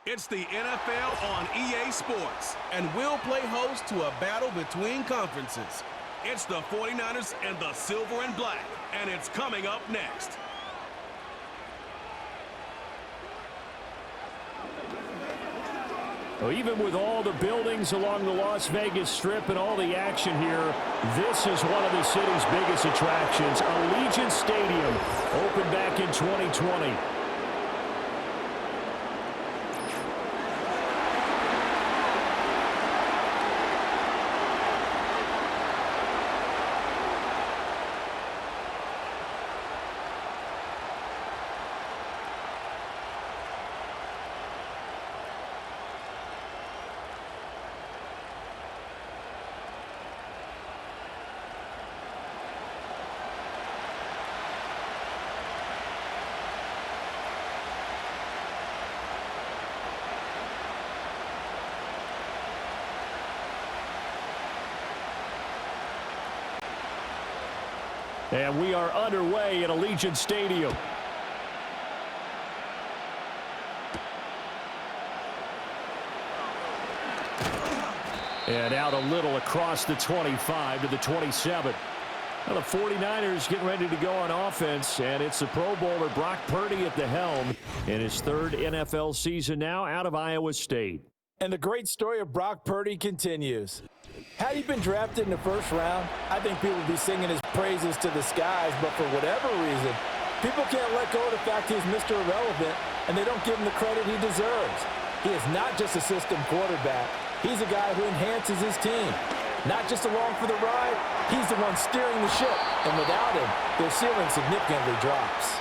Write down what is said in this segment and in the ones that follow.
It's the NFL on EA Sports, and we'll play host to a battle between conferences. It's the 49ers and the Silver and Black, and it's coming up next. Well, even with all the buildings along the Las Vegas Strip and all the action here, this is one of the city's biggest attractions. Allegiant Stadium opened back in 2020. And we are underway at Allegiant Stadium. And out a little across the 25 to the 27. Now the 49ers getting ready to go on offense, and it's the Pro Bowler Brock Purdy at the helm in his third NFL season now out of Iowa State. And the great story of Brock Purdy continues. Had he been drafted in the first round, I think people would be singing his praises to the skies, but for whatever reason, people can't let go of the fact he's Mr. Irrelevant, and they don't give him the credit he deserves. He is not just a system quarterback. He's a guy who enhances his team. Not just along for the ride, he's the one steering the ship, and without him, their ceiling significantly drops.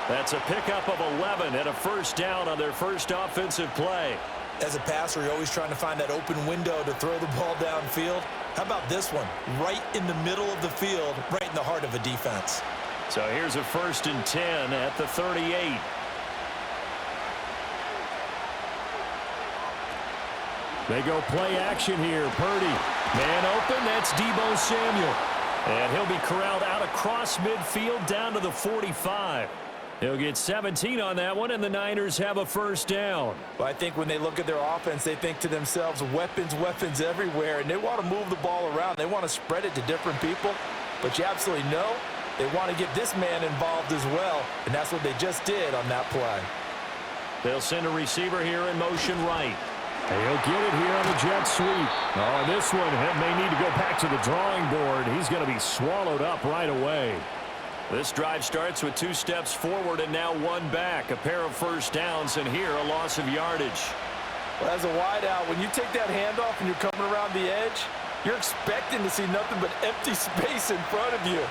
That's a pickup of 11 and a first down on their first offensive play. As a passer, you're always trying to find that open window to throw the ball downfield. How about this one? Right in the middle of the field, right in the heart of a defense. So here's a 1st and 10 at the 38. They go play action here. Purdy, man open, that's Deebo Samuel. And he'll be corralled out across midfield down to the 45. He'll get 17 on that one, and the Niners have a first down. Well, I think when they look at their offense, they think to themselves, weapons everywhere, and they want to move the ball around. They want to spread it to different people, but you absolutely know they want to get this man involved as well, and that's what they just did on that play. They'll send a receiver here in motion right. He'll get it here on the jet sweep. Oh, this one may need to go back to the drawing board. He's going to be swallowed up right away. This drive starts with 2 steps forward and now 1 back. A pair of first downs, and here a loss of yardage. Well, as a wideout, when you take that handoff and you're coming around the edge, you're expecting to see nothing but empty space in front of you.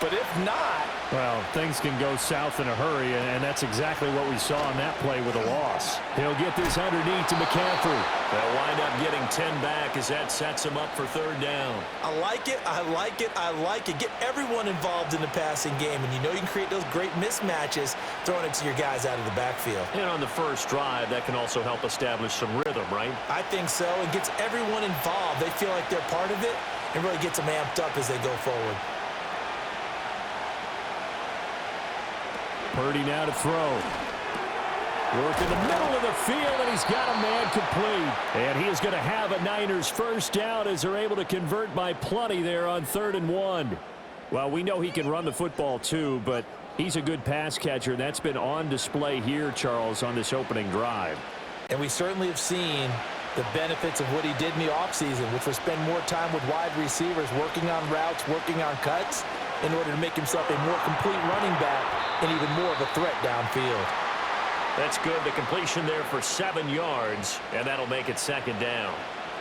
But if not... well, things can go south in a hurry, and that's exactly what we saw on that play with a loss. He'll get this underneath to McCaffrey. They'll wind up getting 10 back as that sets him up for 3rd down. I like it. Get everyone involved in the passing game, and you know you can create those great mismatches throwing it to your guys out of the backfield. And on the first drive, that can also help establish some rhythm, right? I think so. It gets everyone involved. They feel like they're part of it, and really gets them amped up as they go forward. Purdy now to throw. Work in the middle of the field, and he's got a man complete. And he is going to have a Niners first down as they're able to convert by plenty there on 3rd and 1. Well, we know he can run the football too, but he's a good pass catcher, and that's been on display here, Charles, on this opening drive. And we certainly have seen the benefits of what he did in the offseason, which was spend more time with wide receivers, working on routes, working on cuts, in order to make himself a more complete running back and even more of a threat downfield. That's good. The completion there for 7 yards, and that'll make it 2nd down.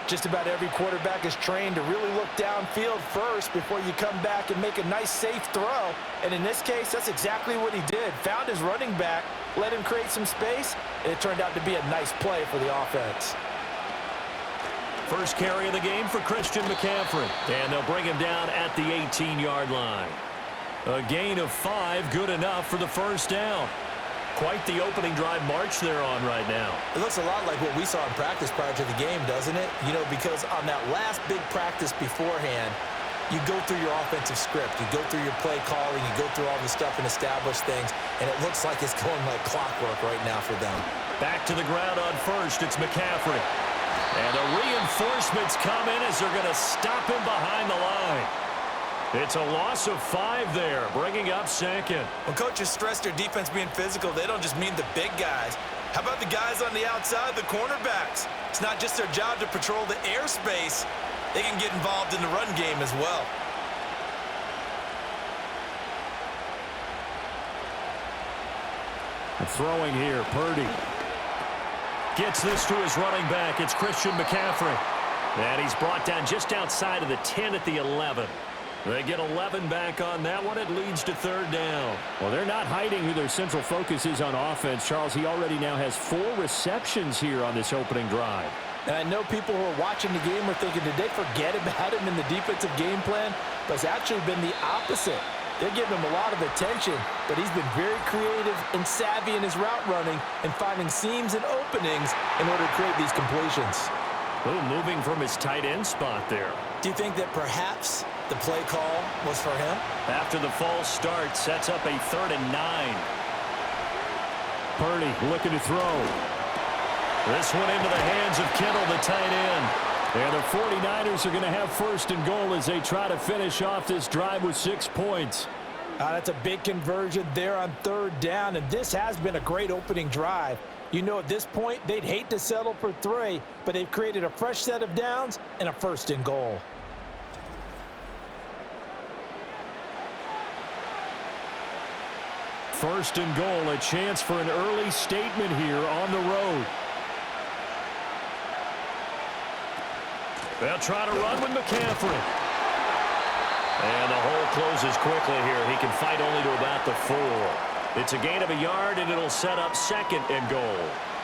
Just about every quarterback is trained to really look downfield first before you come back and make a nice, safe throw. And in this case, that's exactly what he did. Found his running back, let him create some space, and it turned out to be a nice play for the offense. First carry of the game for Christian McCaffrey. And they'll bring him down at the 18-yard line. A gain of 5, good enough for the first down. Quite the opening drive march they're on right now. It looks a lot like what we saw in practice prior to the game, doesn't it? You know, because on that last big practice beforehand, you go through your offensive script, you go through your play calling, you go through all the stuff and establish things, and it looks like it's going like clockwork right now for them. Back to the ground on first. It's McCaffrey. And the reinforcements come in as they're going to stop him behind the line. It's a loss of 5 there, bringing up second. When coaches stress their defense being physical, they don't just mean the big guys. How about the guys on the outside, the cornerbacks? It's not just their job to patrol the airspace. They can get involved in the run game as well. Throwing here, Purdy. Gets this to his running back. It's Christian McCaffrey. And he's brought down just outside of the 10 at the 11. They get 11 back on that one. It leads to third down. Well, they're not hiding who their central focus is on offense. Charles, he already now has 4 receptions here on this opening drive. And I know people who are watching the game are thinking, did they forget about him in the defensive game plan? But it's actually been the opposite. They're giving him a lot of attention, but he's been very creative and savvy in his route running and finding seams and openings in order to create these completions. Oh, moving from his tight end spot there. Do you think that perhaps the play call was for him? After the false start, sets up a 3rd and 9. Purdy looking to throw. This one into the hands of Kittle, the tight end. And the 49ers are going to have 1st and goal as they try to finish off this drive with 6 points. That's a big conversion there on 3rd down, and this has been a great opening drive. You know, at this point, they'd hate to settle for 3, but they've created a fresh set of downs and a 1st and goal. First and goal, a chance for an early statement here on the road. They'll try to run with McCaffrey. And the hole closes quickly here. He can fight only to about the 4. It's a gain of a yard, and it'll set up 2nd and goal.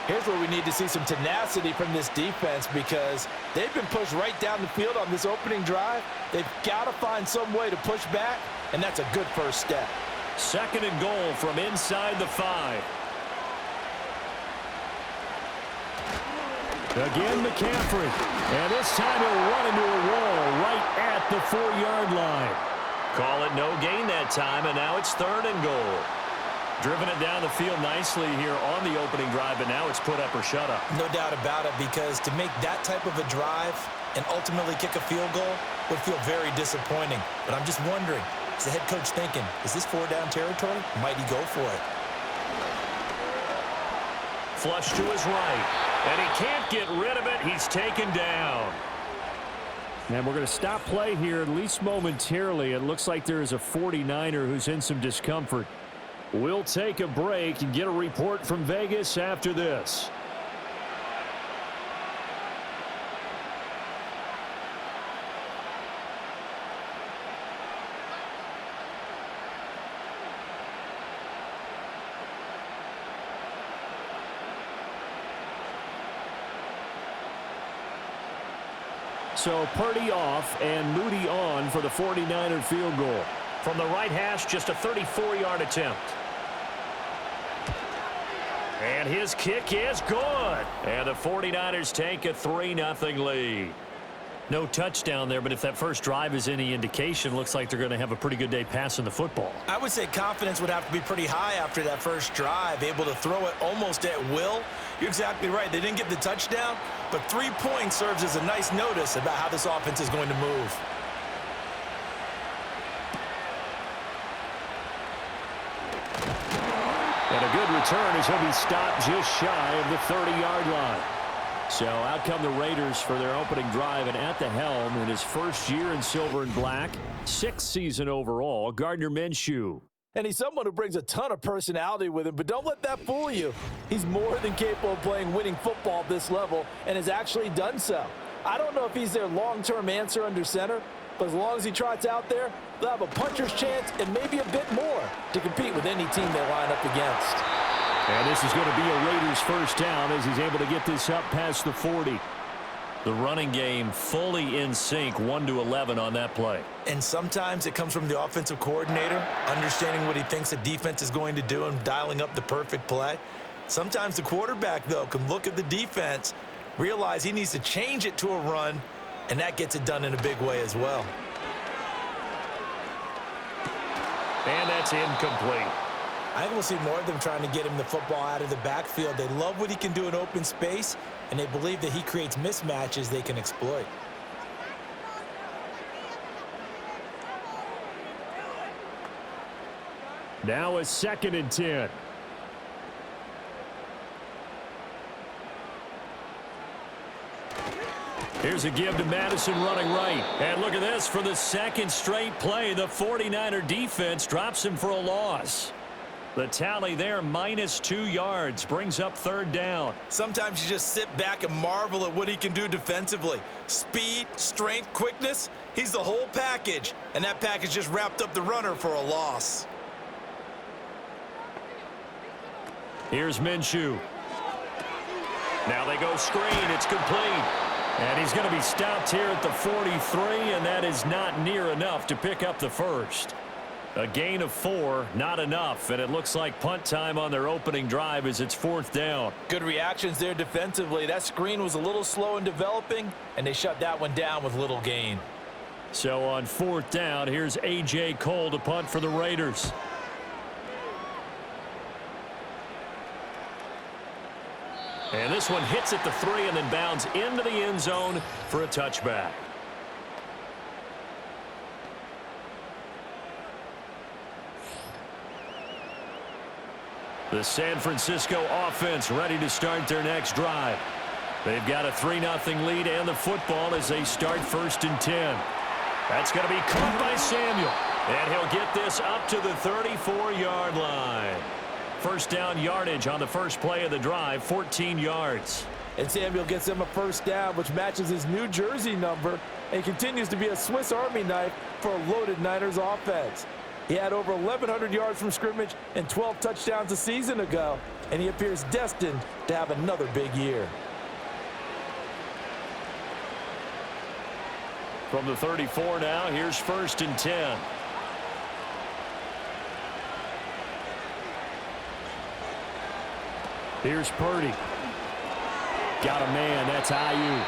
Here's where we need to see some tenacity from this defense because they've been pushed right down the field on this opening drive. They've got to find some way to push back, and that's a good first step. 2nd and goal from inside the 5. Again, McCaffrey. And this time he'll run into a wall right at the 4-yard line. Call it no gain that time, and now it's 3rd and goal. Driven it down the field nicely here on the opening drive, but now it's put up or shut up. No doubt about it, because to make that type of a drive and ultimately kick a field goal would feel very disappointing. But I'm just wondering, is the head coach thinking, is this 4-down territory? Might he go for it? Flush to his right. And he can't get rid of it. He's taken down. And we're going to stop play here, at least momentarily. It looks like there is a 49er who's in some discomfort. We'll take a break and get a report from Vegas after this. So Purdy off and Moody on for the 49er field goal. From the right hash, just a 34-yard attempt. And his kick is good. And the 49ers take a 3-0 lead. No touchdown there, but if that first drive is any indication, looks like they're going to have a pretty good day passing the football. I would say confidence would have to be pretty high after that first drive, able to throw it almost at will. You're exactly right. They didn't get the touchdown, but 3 points serves as a nice notice about how this offense is going to move. And a good return as he'll be stopped just shy of the 30-yard line. So out come the Raiders for their opening drive, and at the helm in his first year in silver and black, 6th season overall, Gardner Minshew. And he's someone who brings a ton of personality with him, but don't let that fool you. He's more than capable of playing winning football at this level and has actually done so. I don't know if he's their long-term answer under center, but as long as he trots out there, they'll have a puncher's chance and maybe a bit more to compete with any team they line up against. And this is going to be a Raiders first down as he's able to get this up past the 40. The running game fully in sync, 1-11 on that play. And sometimes it comes from the offensive coordinator, understanding what he thinks the defense is going to do and dialing up the perfect play. Sometimes the quarterback, though, can look at the defense, realize he needs to change it to a run, and that gets it done in a big way as well. And that's incomplete. I think we'll see more of them trying to get him the football out of the backfield. They love what he can do in open space, and they believe that he creates mismatches they can exploit. Now a 2nd and 10. Here's a give to Madison running right. And look at this. For the second straight play, the 49er defense drops him for a loss. The tally there, -2 yards, brings up 3rd down. Sometimes you just sit back and marvel at what he can do defensively. Speed, strength, quickness, he's the whole package. And that package just wrapped up the runner for a loss. Here's Minshew. Now they go screen. It's complete. And he's going to be stopped here at the 43, and that is not near enough to pick up the first. A gain of 4, not enough, and it looks like punt time on their opening drive as it's 4th down. Good reactions there defensively. That screen was a little slow in developing, and they shut that one down with little gain. So on 4th down, here's A.J. Cole to punt for the Raiders. And this one hits at the 3 and then bounds into the end zone for a touchback. The San Francisco offense ready to start their next drive. They've got a 3-0 lead and the football as they start 1st and 10. That's going to be caught by Samuel. And he'll get this up to the 34-yard line. First down yardage on the first play of the drive, 14 yards. And Samuel gets him a 1st down, which matches his New Jersey number and continues to be a Swiss Army knife for a loaded Niners offense. He had over 1,100 yards from scrimmage and 12 touchdowns a season ago, and he appears destined to have another big year. From the 34 now, here's 1st and 10. Here's Purdy. Got a man. That's Ayuk.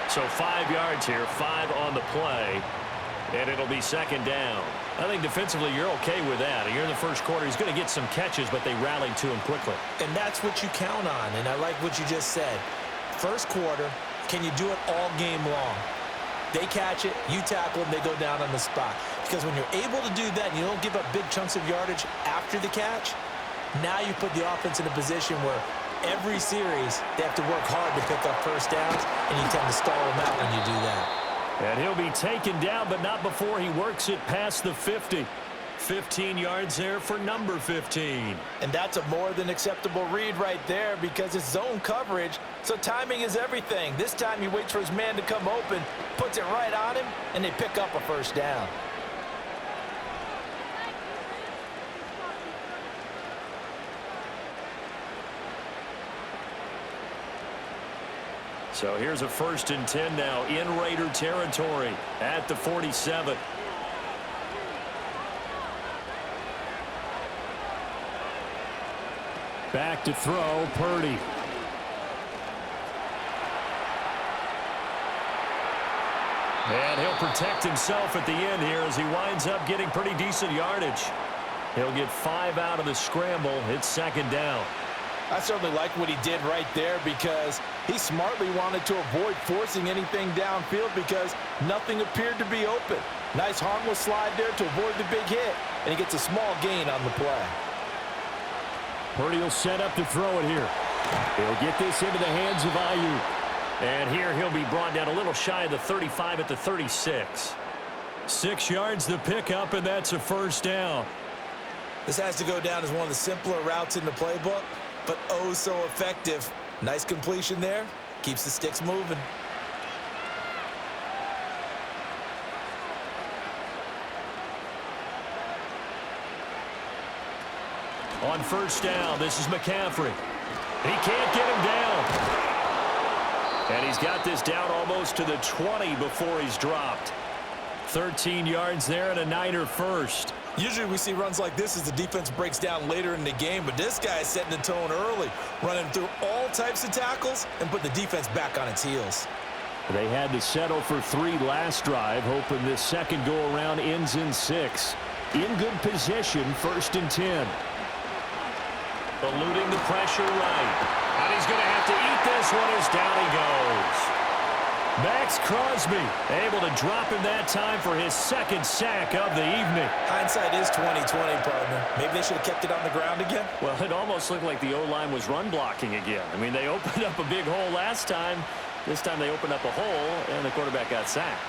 So 5 yards here, 5 on the play, and it'll be 2nd down. I think defensively you're okay with that. You're in the first quarter. He's going to get some catches, but they rallied to him quickly. And that's what you count on, and I like what you just said. First quarter, can you do it all game long? They catch it, you tackle them, they go down on the spot. Because when you're able to do that and you don't give up big chunks of yardage after the catch, now you put the offense in a position where every series they have to work hard to pick up 1st downs, and you tend to stall them out when you do that. And he'll be taken down, but not before he works it past the 50. 15 yards there for number 15. And that's a more than acceptable read right there because it's zone coverage, so timing is everything. This time he waits for his man to come open, puts it right on him, and they pick up a 1st down. So here's a 1st and 10 now in Raider territory at the 47. Back to throw, Purdy. And he'll protect himself at the end here as he winds up getting pretty decent yardage. He'll get 5 out of the scramble. It's 2nd down. I certainly like what he did right there because he smartly wanted to avoid forcing anything downfield because nothing appeared to be open. Nice harmless slide there to avoid the big hit, and he gets a small gain on the play. Purdy will set up to throw it here. He'll get this into the hands of Ayuk. And here he'll be brought down a little shy of the 35 at the 36. 6 yards the pickup, and that's a 1st down. This has to go down as one of the simpler routes in the playbook, but oh so effective. Nice completion there. Keeps the sticks moving. On 1st down, this is McCaffrey. He can't get him down. And he's got this down almost to the 20 before he's dropped. 13 yards there and a Niner 1st. Usually we see runs like this as the defense breaks down later in the game, but this guy is setting the tone early, running through all types of tackles and put the defense back on its heels. They had to settle for 3 last drive, hoping this second go-around ends in 6. In good position, 1st and 10. Eluding the pressure right. And he's going to have to eat this one as down he goes. Max Crosby able to drop him that time for his second sack of the evening. Hindsight is 20/20, partner. Maybe they should have kept it on the ground again. Well, it almost looked like the O-line was run blocking again. I mean, they opened up a big hole last time. This time they opened up a hole, and the quarterback got sacked.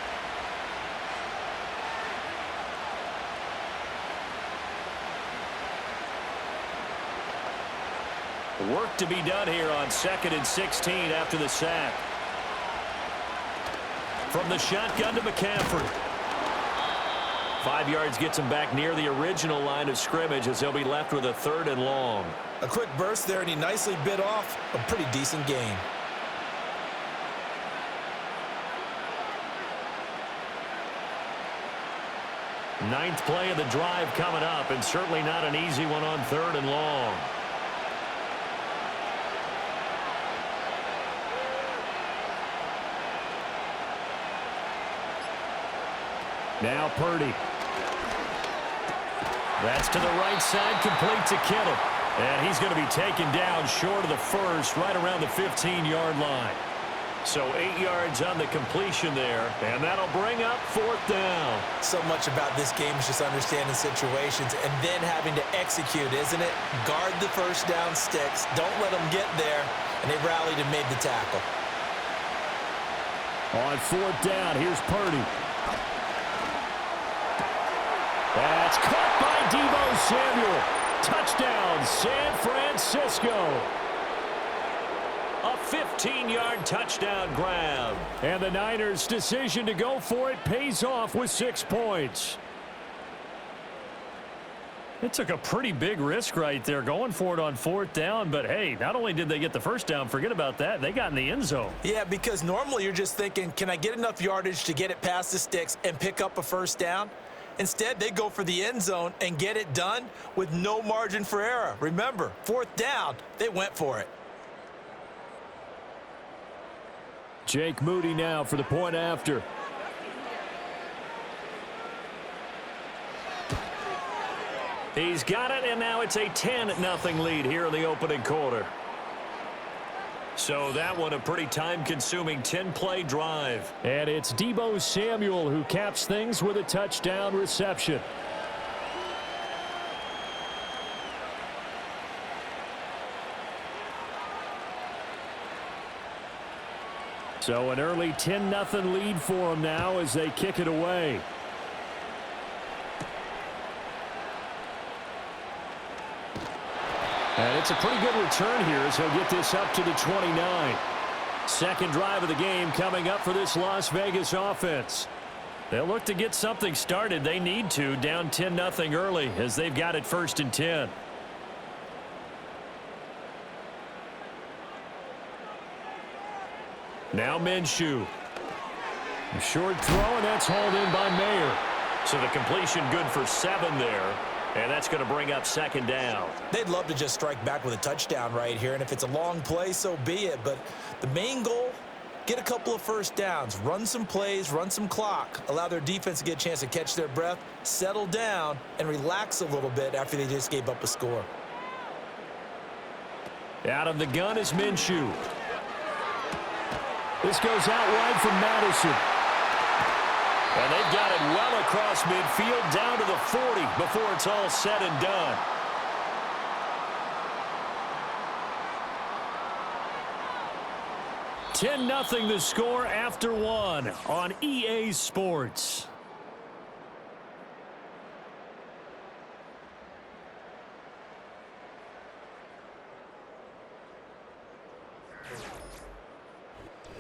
Work to be done here on 2nd and 16 after the sack. From the shotgun to McCaffrey. 5 yards gets him back near the original line of scrimmage as he'll be left with a 3rd and long. A quick burst there, and he nicely bit off a pretty decent gain. Ninth play of the drive coming up, and certainly not an easy one on 3rd and long. Now Purdy. That's to the right side, complete to Kittle. And he's going to be taken down short of the first, right around the 15-yard line. So 8 yards on the completion there, and that'll bring up 4th down. So much about this game is just understanding situations and then having to execute, isn't it? Guard the first down sticks. Don't let them get there. And they rallied and made the tackle. On 4th down, here's Purdy. That's caught by Deebo Samuel. Touchdown, San Francisco. A 15-yard touchdown grab. And the Niners' decision to go for it pays off with 6 points. It took a pretty big risk right there going for it on 4th down, but hey, not only did they get the first down, forget about that, they got in the end zone. Yeah, because normally you're just thinking, can I get enough yardage to get it past the sticks and pick up a first down? Instead, they go for the end zone and get it done with no margin for error. Remember, 4th down, they went for it. Jake Moody now for the point after. He's got it, and now it's a 10-0 lead here in the opening quarter. So that one a pretty time-consuming 10-play drive. And it's Deebo Samuel who caps things with a touchdown reception. So an early 10-0 lead for them now as they kick it away. And it's a pretty good return here as he'll get this up to the 29. Second drive of the game coming up for this Las Vegas offense. They'll look to get something started. They need to, down 10-0 early as they've got it 1st and 10. Now Minshew. A short throw, and that's hauled in by Mayer. So the completion good for 7 there. And that's going to bring up 2nd down. They'd love to just strike back with a touchdown right here, and if it's a long play, so be it. But the main goal, get a couple of first downs, run some plays, run some clock, allow their defense to get a chance to catch their breath, settle down, and relax a little bit after they just gave up a score. Out of the gun is Minshew. This goes out wide from Madison. And they've got it well across midfield down to the 40 before it's all said and done. $10-0 the score after 1 on EA Sports.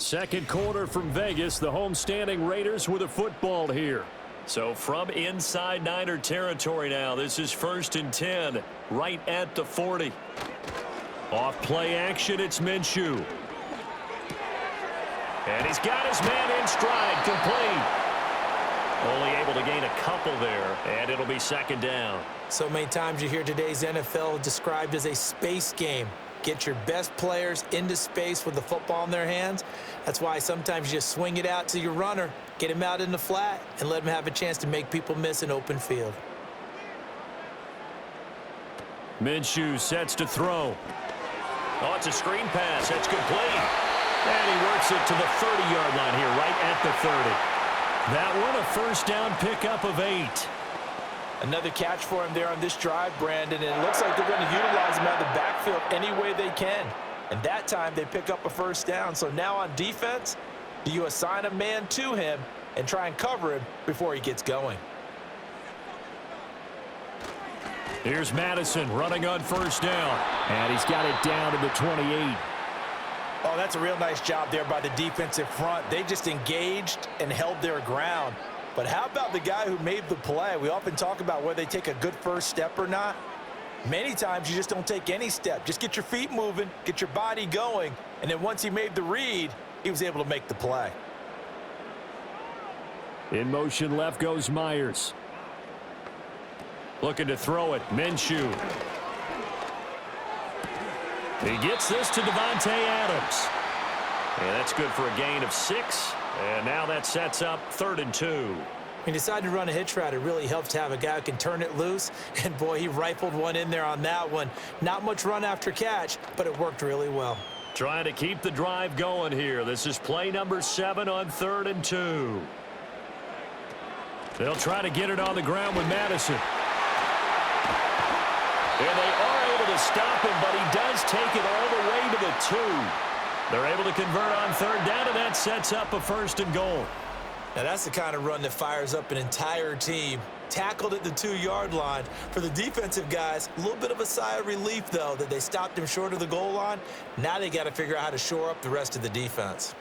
Second quarter from Vegas. The homestanding Raiders with a football here. So from inside Niner territory now, this is 1st and 10, right at the 40. Off play action, it's Minshew. And he's got his man in stride, complete. Only able to gain a couple there, and it'll be 2nd down. So many times you hear today's NFL described as a space game. Get your best players into space with the football in their hands. That's why sometimes you just swing it out to your runner, get him out in the flat, and let him have a chance to make people miss an open field. Minshew sets to throw. Oh, it's a screen pass. That's complete. And he works it to the 30-yard line here, right at the 30. That one a first down pickup of 8. Another catch for him there on this drive, Brandon, and it looks like they're going to utilize him out of the backfield any way they can. And that time they pick up a first down. So now on defense, do you assign a man to him and try and cover him before he gets going? Here's Madison running on first down. And he's got it down to the 28. Oh, that's a real nice job there by the defensive front. They just engaged and held their ground. But how about the guy who made the play? We often talk about whether they take a good first step or not. Many times you just don't take any step. Just get your feet moving, get your body going, and then once he made the read, he was able to make the play. In motion left goes Myers. Looking to throw it. Minshew. He gets this to Devontae Adams. And that's good for a gain of 6. And now that sets up 3rd and 2. He decided to run a hitch route. It really helps to have a guy who can turn it loose. And, boy, he rifled one in there on that one. Not much run after catch, but it worked really well. Trying to keep the drive going here. This is play number 7 on 3rd and 2. They'll try to get it on the ground with Madison. And they are able to stop him, but he does take it all the way to the 2. They're able to convert on 3rd down, and that sets up a 1st and goal. Now, that's the kind of run that fires up an entire team. Tackled at the 2-yard line. For the defensive guys, a little bit of a sigh of relief, though, that they stopped him short of the goal line. Now they got to figure out how to shore up the rest of the defense.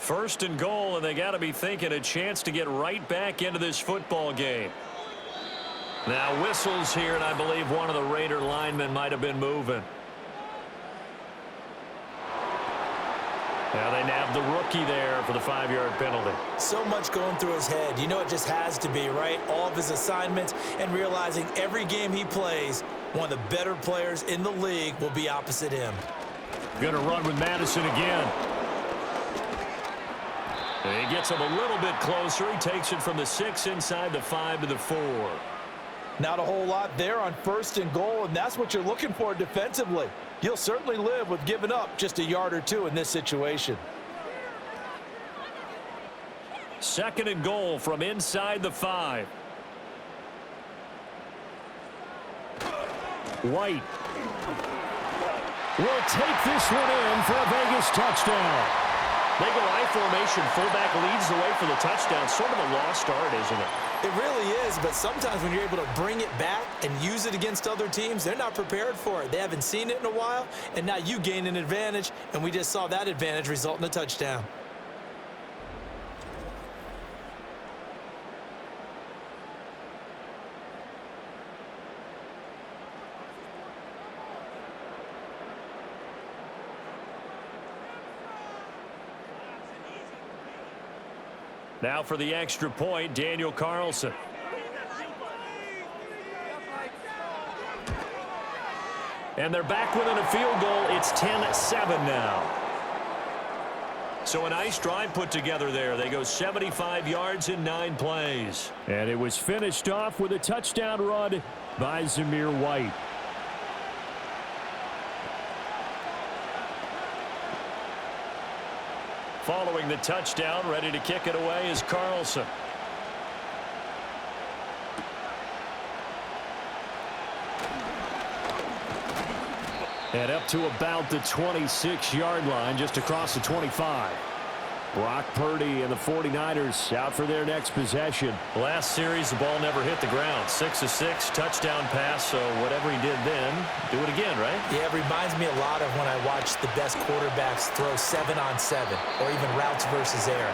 1st and goal, and they got to be thinking a chance to get right back into this football game. Now whistles here, and I believe one of the Raider linemen might have been moving. Now they nab the rookie there for the 5-yard penalty. So much going through his head. You know it just has to be, right? All of his assignments and realizing every game he plays, one of the better players in the league will be opposite him. Going to run with Madison again. And he gets him a little bit closer. He takes it from the 6 inside the 5 to the 4. Not a whole lot there on 1st and goal, and that's what you're looking for defensively. You'll certainly live with giving up just a yard or 2 in this situation. 2nd and goal from inside the 5. White will take this one in for a Vegas touchdown. They go I formation. Fullback leads the way for the touchdown. Sort of a lost art, isn't it? It really is, but sometimes when you're able to bring it back and use it against other teams, they're not prepared for it. They haven't seen it in a while, and now you gain an advantage, and we just saw that advantage result in a touchdown. Now for the extra point, Daniel Carlson. And they're back within a field goal. It's 10-7 now. So a nice drive put together there. They go 75 yards in 9 plays. And it was finished off with a touchdown run by Zamir White. Following the touchdown, ready to kick it away is Carlson. And up to about the 26-yard line, just across the 25. Brock Purdy and the 49ers out for their next possession. Last series, the ball never hit the ground. 6 of 6, touchdown pass, so whatever he did then, do it again, right? Yeah, it reminds me a lot of when I watch the best quarterbacks throw 7-on-7 or even routes versus air.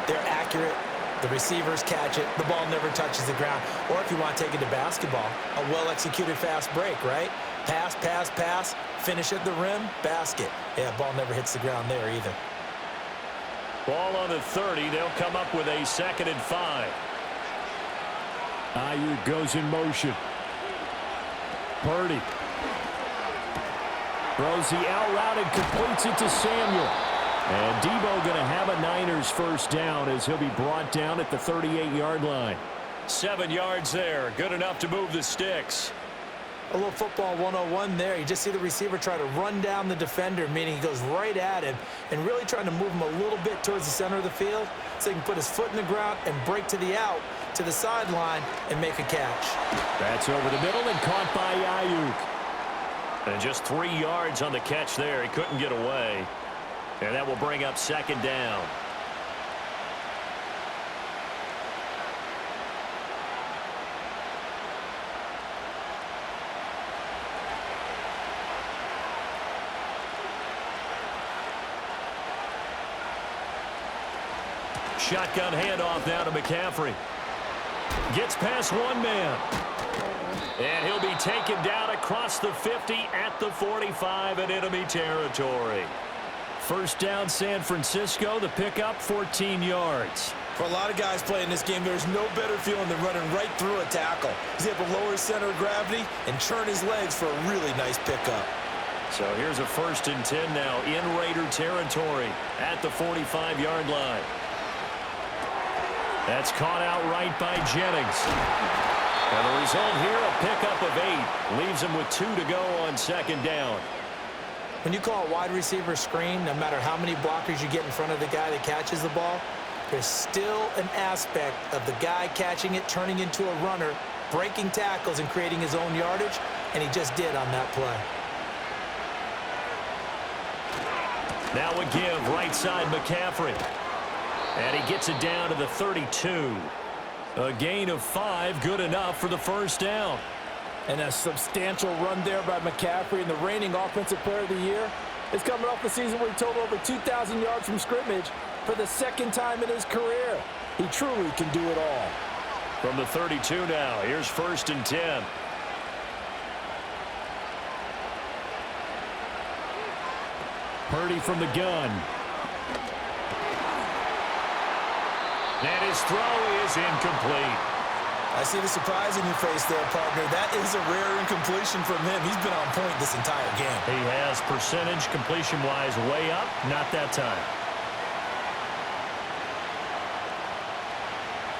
They're accurate. The receivers catch it. The ball never touches the ground. Or if you want to take it to basketball, a well-executed fast break, right? Pass, pass, pass, finish at the rim, basket. Yeah, ball never hits the ground there either. Ball on the 30. They'll come up with a 2nd and 5. Ayuk goes in motion. Purdy throws the out route and completes it to Samuel. And Debo going to have a Niners first down as he'll be brought down at the 38-yard line. 7 yards there. Good enough to move the sticks. A little football 101 there. You just see the receiver try to run down the defender, meaning he goes right at him and really trying to move him a little bit towards the center of the field so he can put his foot in the ground and break to the out, to the sideline, and make a catch. That's over the middle and caught by Ayuk. And just 3 yards on the catch there. He couldn't get away. And that will bring up second down. Shotgun handoff now to McCaffrey. Gets past one man. And he'll be taken down across the 50 at the 45 in enemy territory. First down San Francisco. The pickup 14 yards. For a lot of guys playing this game, there's no better feeling than running right through a tackle. He's able to lower his center of gravity and churn his legs for a really nice pickup. So here's a 1st and 10 now in Raider territory at the 45-yard line. That's caught out right by Jennings. And the result here, a pickup of 8. Leaves him with 2 to go on second down. When you call a wide receiver screen, no matter how many blockers you get in front of the guy that catches the ball, there's still an aspect of the guy catching it, turning into a runner, breaking tackles and creating his own yardage, and he just did on that play. Now a give right side McCaffrey. And he gets it down to the 32. A gain of 5, good enough for the first down. And a substantial run there by McCaffrey, and the reigning offensive player of the year is coming off the season where he totaled over 2,000 yards from scrimmage for the 2nd time in his career. He truly can do it all. From the 32 now, here's 1st and 10. Purdy from the gun. And his throw is incomplete. I see the surprise in your face there, partner. That is a rare incompletion from him. He's been on point this entire game. He has percentage completion-wise way up, not that time.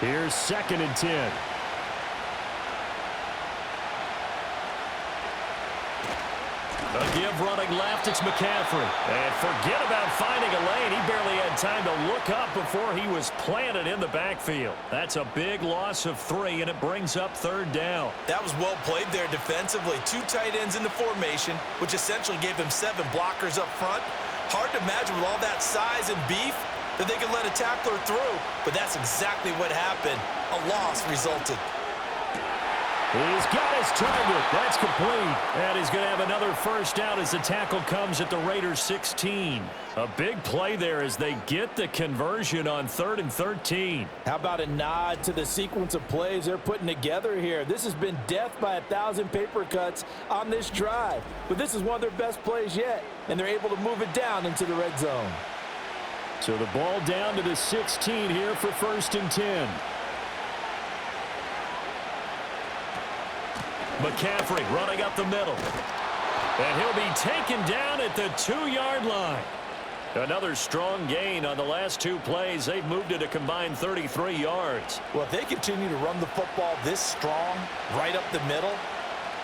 Here's 2nd and 10. A give running left, it's McCaffrey. And forget about finding a lane. He barely had time to look up before he was planted in the backfield. That's a big loss of 3, and it brings up 3rd down. That was well played there defensively. 2 tight ends in the formation, which essentially gave them 7 blockers up front. Hard to imagine with all that size and beef that they could let a tackler through, but that's exactly what happened. A loss resulted. He's got his target. That's complete. And he's going to have another first down as the tackle comes at the Raiders 16. A big play there as they get the conversion on 3rd and 13. How about a nod to the sequence of plays they're putting together here? This has been death by 1,000 paper cuts on this drive. But this is one of their best plays yet, and they're able to move it down into the red zone. So the ball down to the 16 here for 1st and 10. McCaffrey running up the middle. And he'll be taken down at the 2-yard line. Another strong gain on the last 2 plays. They've moved it a combined 33 yards. Well, if they continue to run the football this strong, right up the middle,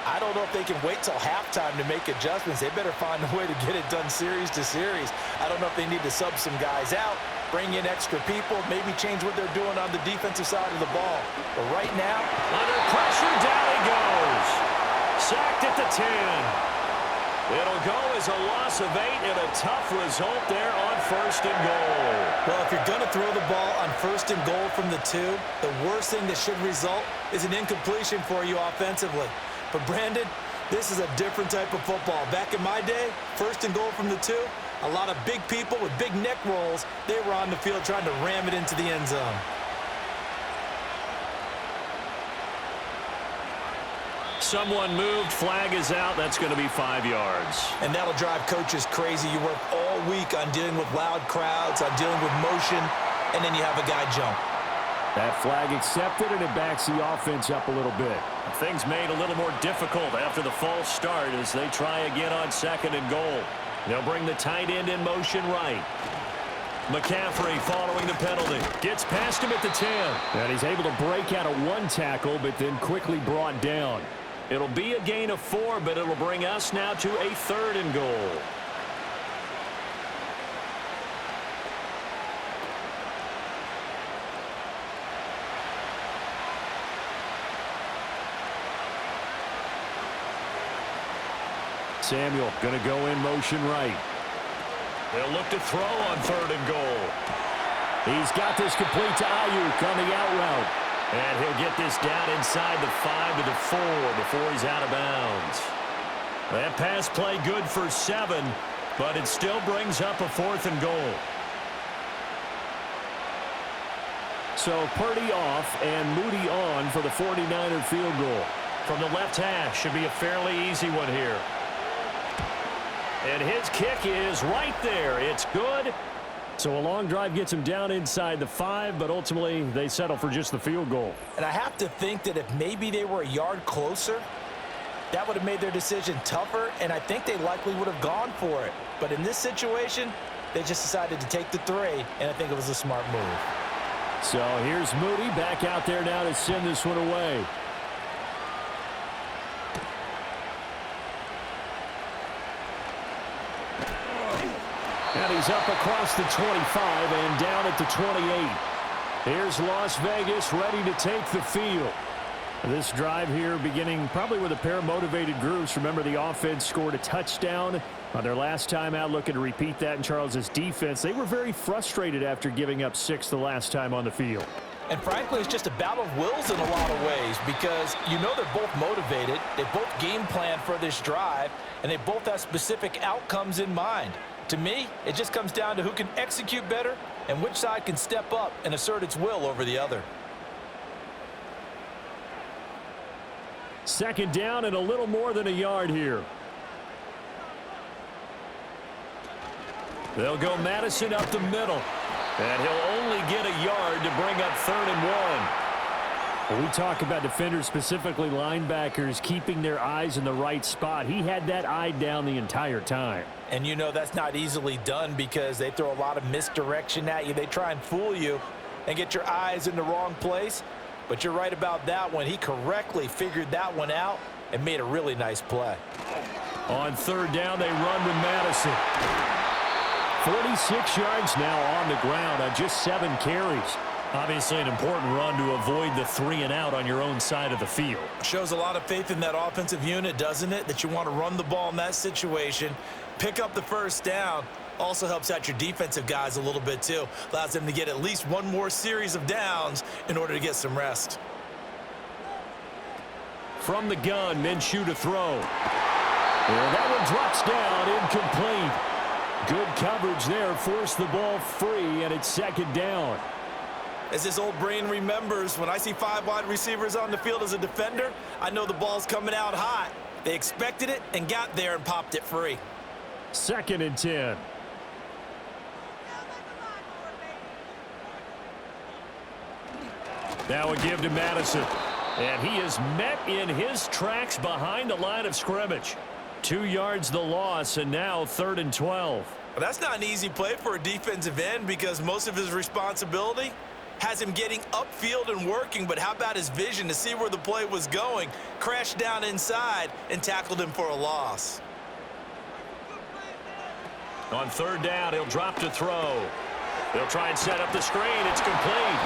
I don't know if they can wait till halftime to make adjustments. They better find a way to get it done series to series. I don't know if they need to sub some guys out, bring in extra people, maybe change what they're doing on the defensive side of the ball. But right now, under pressure, down he goes. Sacked at the 10. It'll go as a loss of 8 and a tough result there on 1st and goal. Well, if you're going to throw the ball on 1st and goal from the 2, the worst thing that should result is an incompletion for you offensively. But Brandon, this is a different type of football. Back in my day, 1st and goal from the 2, a lot of big people with big neck rolls, they were on the field trying to ram it into the end zone. Someone moved, flag is out. That's going to be 5 yards. And that'll drive coaches crazy. You work all week on dealing with loud crowds, on dealing with motion, and then you have a guy jump. That flag accepted, and it backs the offense up a little bit. Things made a little more difficult after the false start as they try again on 2nd and goal. They'll bring the tight end in motion right. McCaffrey following the penalty. Gets past him at the 10. And he's able to break out of 1 tackle, but then quickly brought down. It'll be a gain of 4, but it'll bring us now to a 3rd and goal. Samuel going to go in motion right. They'll look to throw on 3rd and goal. He's got this complete to Ayuk on the out route. And he'll get this down inside the 5 to the 4 before he's out of bounds. That pass play good for 7, but it still brings up a 4th and goal. So Purdy off and Moody on for the 49er field goal. From the left hash, should be a fairly easy one here. And his kick is right there. It's good. So a long drive gets him down inside the 5, but ultimately they settle for just the field goal. And I have to think that if maybe they were a yard closer, that would have made their decision tougher, and I think they likely would have gone for it. But in this situation, they just decided to take the 3, and I think it was a smart move. So here's Moody back out there now to send this one away. And he's up across the 25 and down at the 28. Here's Las Vegas ready to take the field. This drive here beginning probably with a pair of motivated groups. Remember, the offense scored a touchdown on their last time out, looking to repeat that in Charles's defense. They were very frustrated after giving up 6 the last time on the field. And frankly, it's just a battle of wills in a lot of ways because you know they're both motivated. They both game plan for this drive, and they both have specific outcomes in mind. To me, it just comes down to who can execute better and which side can step up and assert its will over the other. 2nd down and a little more than a yard here. They'll go Madison up the middle. And he'll only get a yard to bring up 3rd and 1. When we talk about defenders, specifically linebackers, keeping their eyes in the right spot, he had that eye down the entire time. And you know that's not easily done because they throw a lot of misdirection at you. They try and fool you and get your eyes in the wrong place. But you're right about that one. He correctly figured that one out and made a really nice play. On 3rd down, they run with Madison. 46 yards now on the ground on just 7 carries. Obviously an important run to avoid the 3 and out on your own side of the field. Shows a lot of faith in that offensive unit, doesn't it? That you want to run the ball in that situation, pick up the 1st down. Also helps out your defensive guys a little bit too. Allows them to get at least one more series of downs in order to get some rest. From the gun, Minshew to throw. And that one drops down, incomplete. Good coverage there, forced the ball free, and it's 2nd down. As this old brain remembers, when I see 5 wide receivers on the field as a defender, I know the ball's coming out hot. They expected it and got there and popped it free. 2nd and 10. Now a give to Madison. And he is met in his tracks behind the line of scrimmage. 2 yards the loss, and now 3rd and 12. Well, that's not an easy play for a defensive end because most of his responsibility has him getting upfield and working, but how about his vision to see where the play was going, crashed down inside, and tackled him for a loss. On 3rd down, he'll drop to throw. They'll try and set up the screen. It's complete.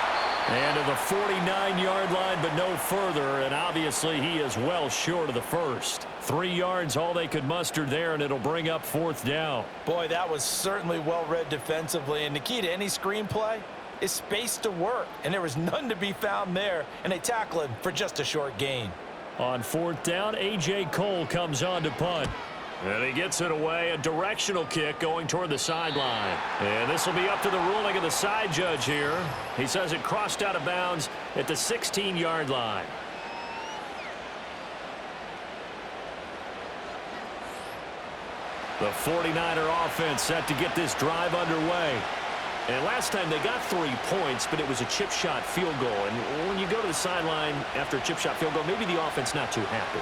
And to the 49-yard line, but no further, and obviously he is well short of the 1st. 3 yards, all they could muster there, and it'll bring up 4th down. Boy, that was certainly well-read defensively, and the key to any screenplay is space to work, and there was none to be found there, and they tackle him for just a short gain. On 4th down, A.J. Cole comes on to punt. And he gets it away, a directional kick going toward the sideline. And this will be up to the ruling of the side judge here. He says it crossed out of bounds at the 16-yard line. The 49er offense set to get this drive underway. And last time they got 3 points, but it was a chip shot field goal. And when you go to the sideline after a chip shot field goal, maybe the offense not too happy.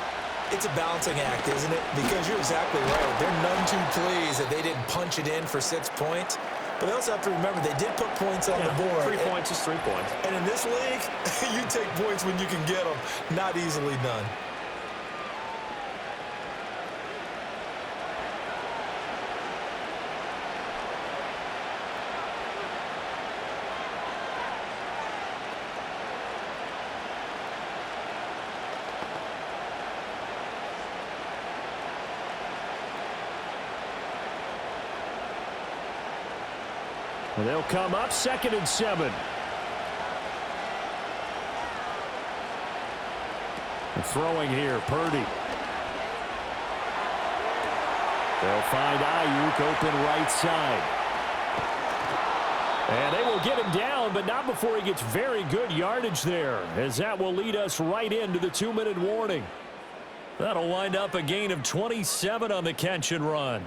It's a balancing act, isn't it? Because you're exactly right. They're none too pleased that they didn't punch it in for 6 points. But they also have to remember they did put points on the board. 3 points is 3 points. And in this league, you take points when you can get them. Not easily done. And they'll come up 2nd and 7. Throwing here, Purdy. They'll find Ayuk open right side. And they will get him down, but not before he gets very good yardage there, as that will lead us right into the 2-minute warning. That'll wind up a gain of 27 on the catch and run.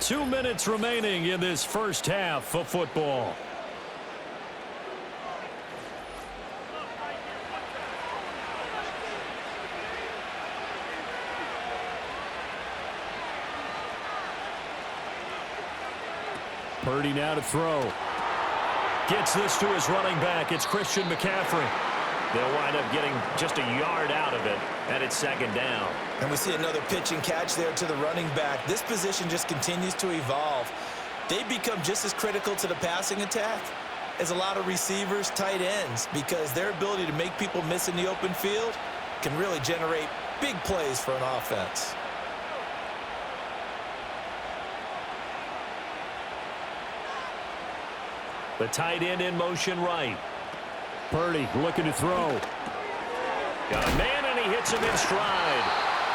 Two minutes remaining in this first half of football. Purdy now to throw. Gets this to his running back. It's Christian McCaffrey. They'll wind up getting just a yard out of it, and it's 2nd down. And we see another pitch and catch there to the running back. This position just continues to evolve. They become just as critical to the passing attack as a lot of receivers, tight ends, because their ability to make people miss in the open field can really generate big plays for an offense. The tight end in motion right. Purdy looking to throw. Got a man, and he hits him in stride.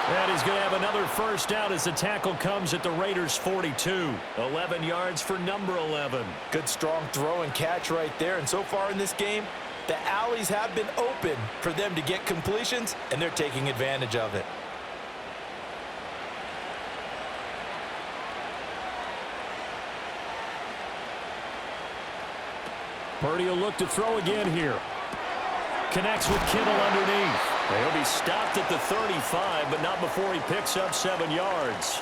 And he's going to have another first down as the tackle comes at the Raiders' 42. 11 yards for number 11. Good strong throw and catch right there. And so far in this game, the alleys have been open for them to get completions, and they're taking advantage of it. Purdy will look to throw again here. Connects with Kittle underneath. He'll be stopped at the 35, but not before he picks up 7 yards.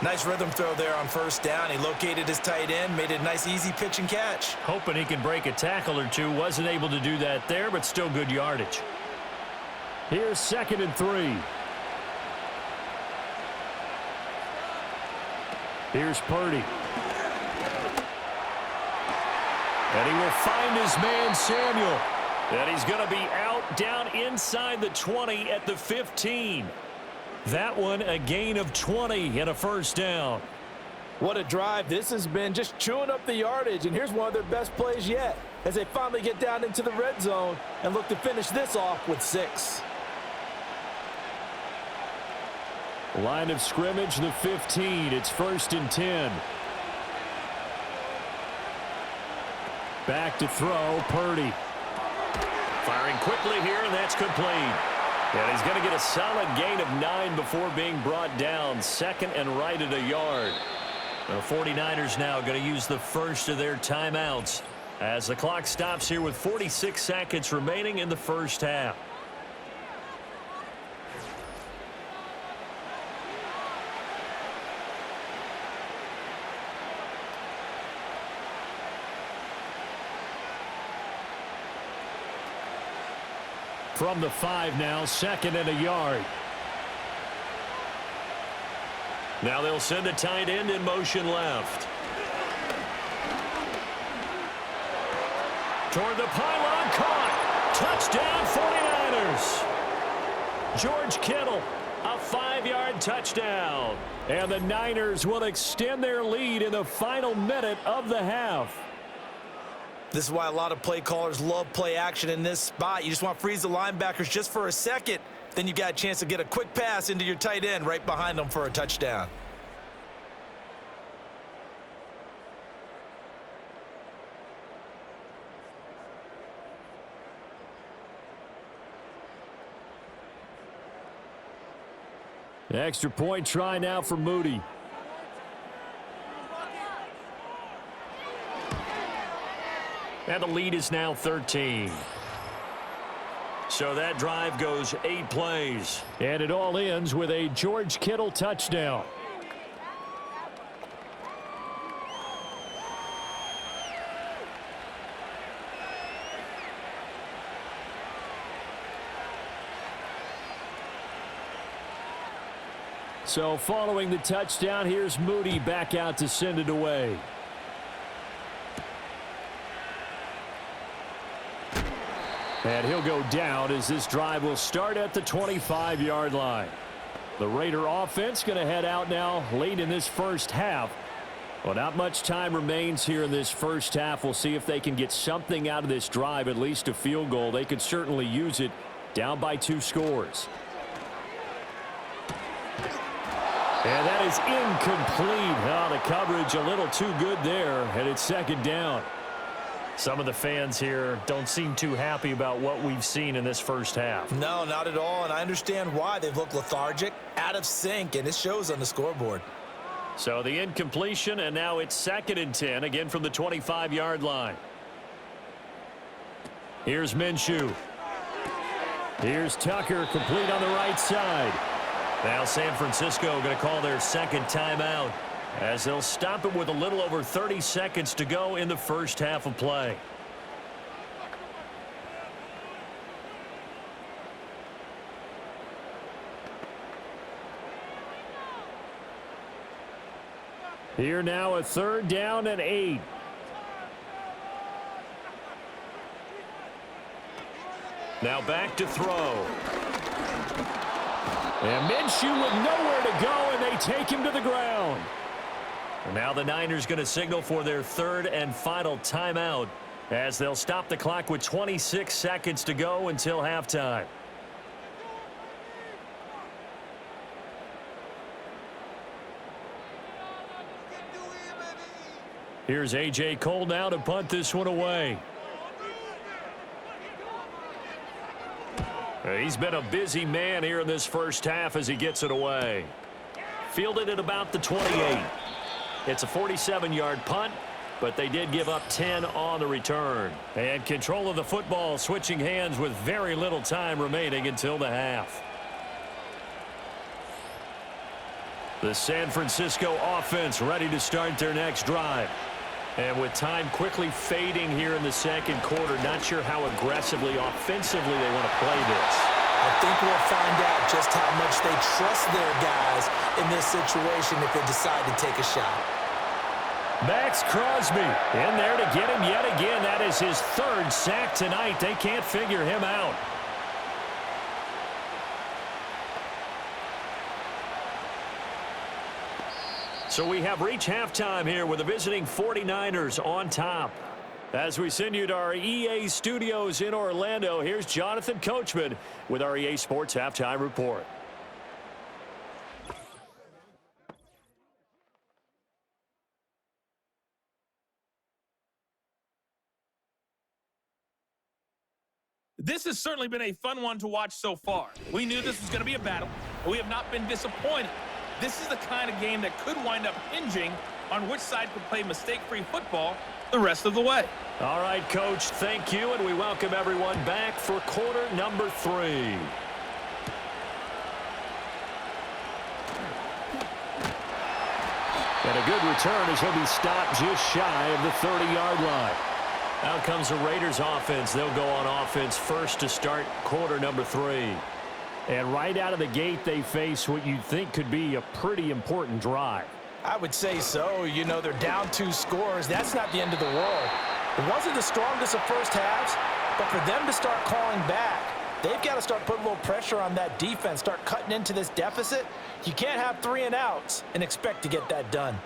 Nice rhythm throw there on first down. He located his tight end, made it a nice, easy pitch and catch. Hoping he can break a tackle or two. Wasn't able to do that there, but still good yardage. Here's 2nd and 3. Here's Purdy. And he will find his man, Samuel. And he's going to be out down inside the 20 at the 15. That one a gain of 20 and a first down. What a drive this has been, just chewing up the yardage. And here's one of their best plays yet as they finally get down into the red zone and look to finish this off with 6. Line of scrimmage, the 15. It's 1st and 10. Back to throw, Purdy. Firing quickly here, and that's complete. And he's going to get a solid gain of 9 before being brought down. 2nd and right at a yard. The 49ers now going to use the first of their timeouts as the clock stops here with 46 seconds remaining in the first half. From the 5 now, 2nd and a yard. Now they'll send a tight end in motion left. Toward the pylon, caught. Touchdown 49ers. George Kittle, a 5-yard touchdown. And the Niners will extend their lead in the final minute of the half. This is why a lot of play callers love play action in this spot. You just want to freeze the linebackers just for a second. Then you got a chance to get a quick pass into your tight end right behind them for a touchdown. Extra point try now for Moody. And the lead is now 13. So that drive goes 8 plays. And it all ends with a George Kittle touchdown. So following the touchdown, here's Moody back out to send it away. And he'll go down as this drive will start at the 25-yard line. The Raider offense going to head out now late in this first half. Well, not much time remains here in this first half. We'll see if they can get something out of this drive, at least a field goal. They could certainly use it, down by 2 scores. And that is incomplete. Oh, the coverage a little too good there, and it's second down. Some of the fans here don't seem too happy about what we've seen in this first half. No, not at all, and I understand why. They've looked lethargic, out of sync, and it shows on the scoreboard. So the incompletion, and now it's 2nd and 10, again from the 25-yard line. Here's Minshew. Here's Tucker, complete on the right side. Now San Francisco going to call their second timeout, as they'll stop it with a little over 30 seconds to go in the first half of play. Here now a 3rd down and 8. Now back to throw. And Minshew with nowhere to go, and they take him to the ground. And now the Niners going to signal for their 3rd and final timeout, as they'll stop the clock with 26 seconds to go until halftime. Here's A.J. Cole now to punt this one away. He's been a busy man here in this first half as he gets it away. Fielded at about the 28. It's a 47-yard punt, but they did give up 10 on the return. And control of the football switching hands with very little time remaining until the half. The San Francisco offense ready to start their next drive. And with time quickly fading here in the second quarter, not sure how aggressively, offensively they want to play this. I think we'll find out just how much they trust their guys in this situation if they decide to take a shot. Max Crosby in there to get him yet again. That is his 3rd sack tonight. They can't figure him out. So we have reached halftime here with the visiting 49ers on top. As we send you to our EA studios in Orlando, here's Jonathan Coachman with our EA Sports Halftime Report. This has certainly been a fun one to watch so far. We knew this was going to be a battle, and we have not been disappointed. This is the kind of game that could wind up hinging on which side could play mistake-free football the rest of the way. All right, Coach, thank you, and we welcome everyone back for quarter number 3. And a good return as he'll be stopped just shy of the 30-yard line. Out comes the Raiders offense. They'll go on offense first to start quarter number 3. And right out of the gate, they face what you'd think could be a pretty important drive. I would say so. You know, they're down 2 scores. That's not the end of the world. It wasn't the strongest of first halves, but for them to start calling back, they've got to start putting a little pressure on that defense, start cutting into this deficit. You can't have 3 and outs and expect to get that done.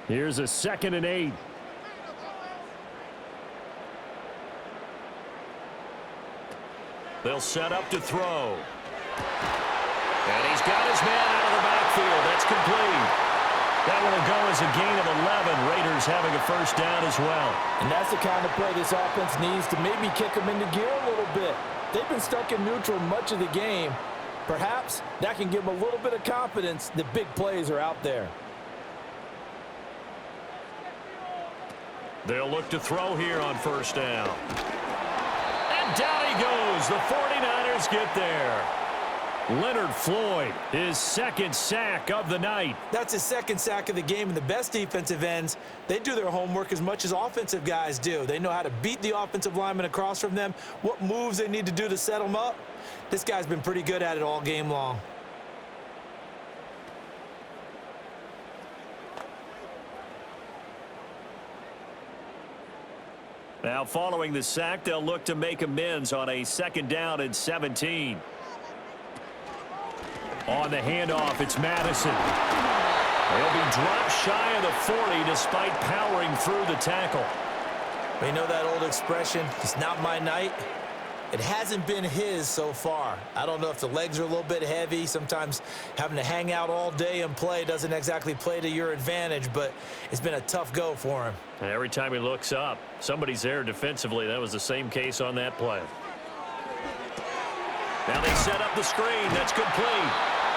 Here's a 2nd and 8. They'll set up to throw. And he's got his man out of the backfield. That's complete. That one will go as a gain of 11. Raiders having a first down as well. And that's the kind of play this offense needs to maybe kick them into gear a little bit. They've been stuck in neutral much of the game. Perhaps that can give them a little bit of confidence that big plays are out there. They'll look to throw here on first down. And down he goes. The 49ers get there. Leonard Floyd, his 2nd sack of the night. That's his 2nd sack of the game, and the best defensive ends, they do their homework as much as offensive guys do. They know how to beat the offensive lineman across from them, what moves they need to do to set them up. This guy's been pretty good at it all game long. Now following the sack, they'll look to make amends on a 2nd down and 17. On the handoff, it's Madison. He'll be dropped shy of the 40 despite powering through the tackle. You know that old expression, it's not my night? It hasn't been his so far. I don't know if the legs are a little bit heavy. Sometimes having to hang out all day and play doesn't exactly play to your advantage, but it's been a tough go for him. And every time he looks up, somebody's there defensively. That was the same case on that play. Now they set up the screen. That's complete.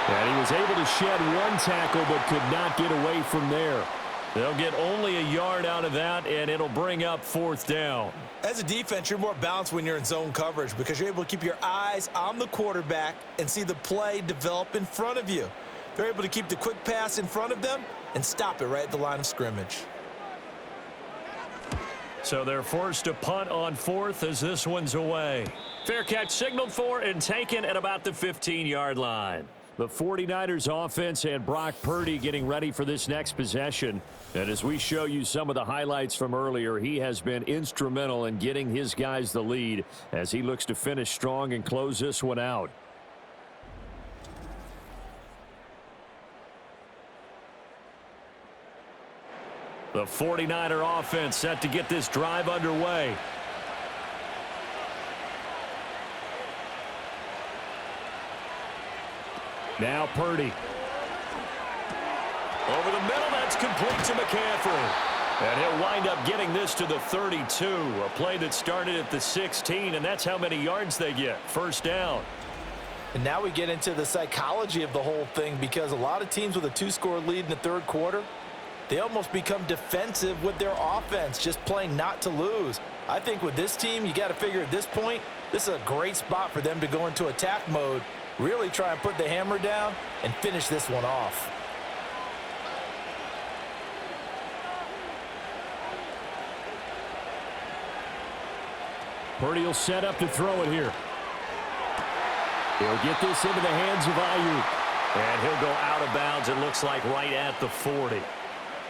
And he was able to shed one tackle but could not get away from there. They'll get only a yard out of that, and it'll bring up 4th down. As a defense, you're more balanced when you're in zone coverage because you're able to keep your eyes on the quarterback and see the play develop in front of you. They're able to keep the quick pass in front of them and stop it right at the line of scrimmage. So they're forced to punt on 4th as this one's away. Fair catch signaled for and taken at about the 15-yard line. The 49ers offense and Brock Purdy getting ready for this next possession. And as we show you some of the highlights from earlier, he has been instrumental in getting his guys the lead as he looks to finish strong and close this one out. The 49er offense set to get this drive underway. Now Purdy. Over the middle, that's complete to McCaffrey. And he'll wind up getting this to the 32. A play that started at the 16, and that's how many yards they get. 1st down. And now we get into the psychology of the whole thing because a lot of teams with a 2-score lead in the 3rd quarter, they almost become defensive with their offense, just playing not to lose. I think with this team, you got to figure at this point, this is a great spot for them to go into attack mode, really try and put the hammer down and finish this one off. Purdy will set up to throw it here. He'll get this into the hands of Ayuk. And he'll go out of bounds, it looks like, right at the 40.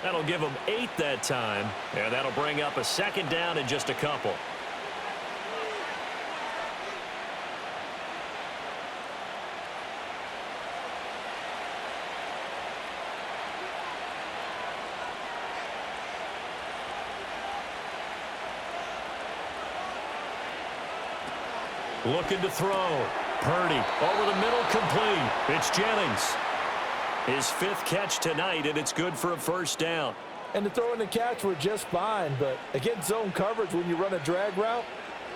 That'll give him 8 that time, and that'll bring up a 2nd down and just a couple. Looking to throw. Purdy over the middle, complete. It's Jennings. His 5th catch tonight, and it's good for a 1st down. And the throw and the catch were just fine, but against zone coverage, when you run a drag route,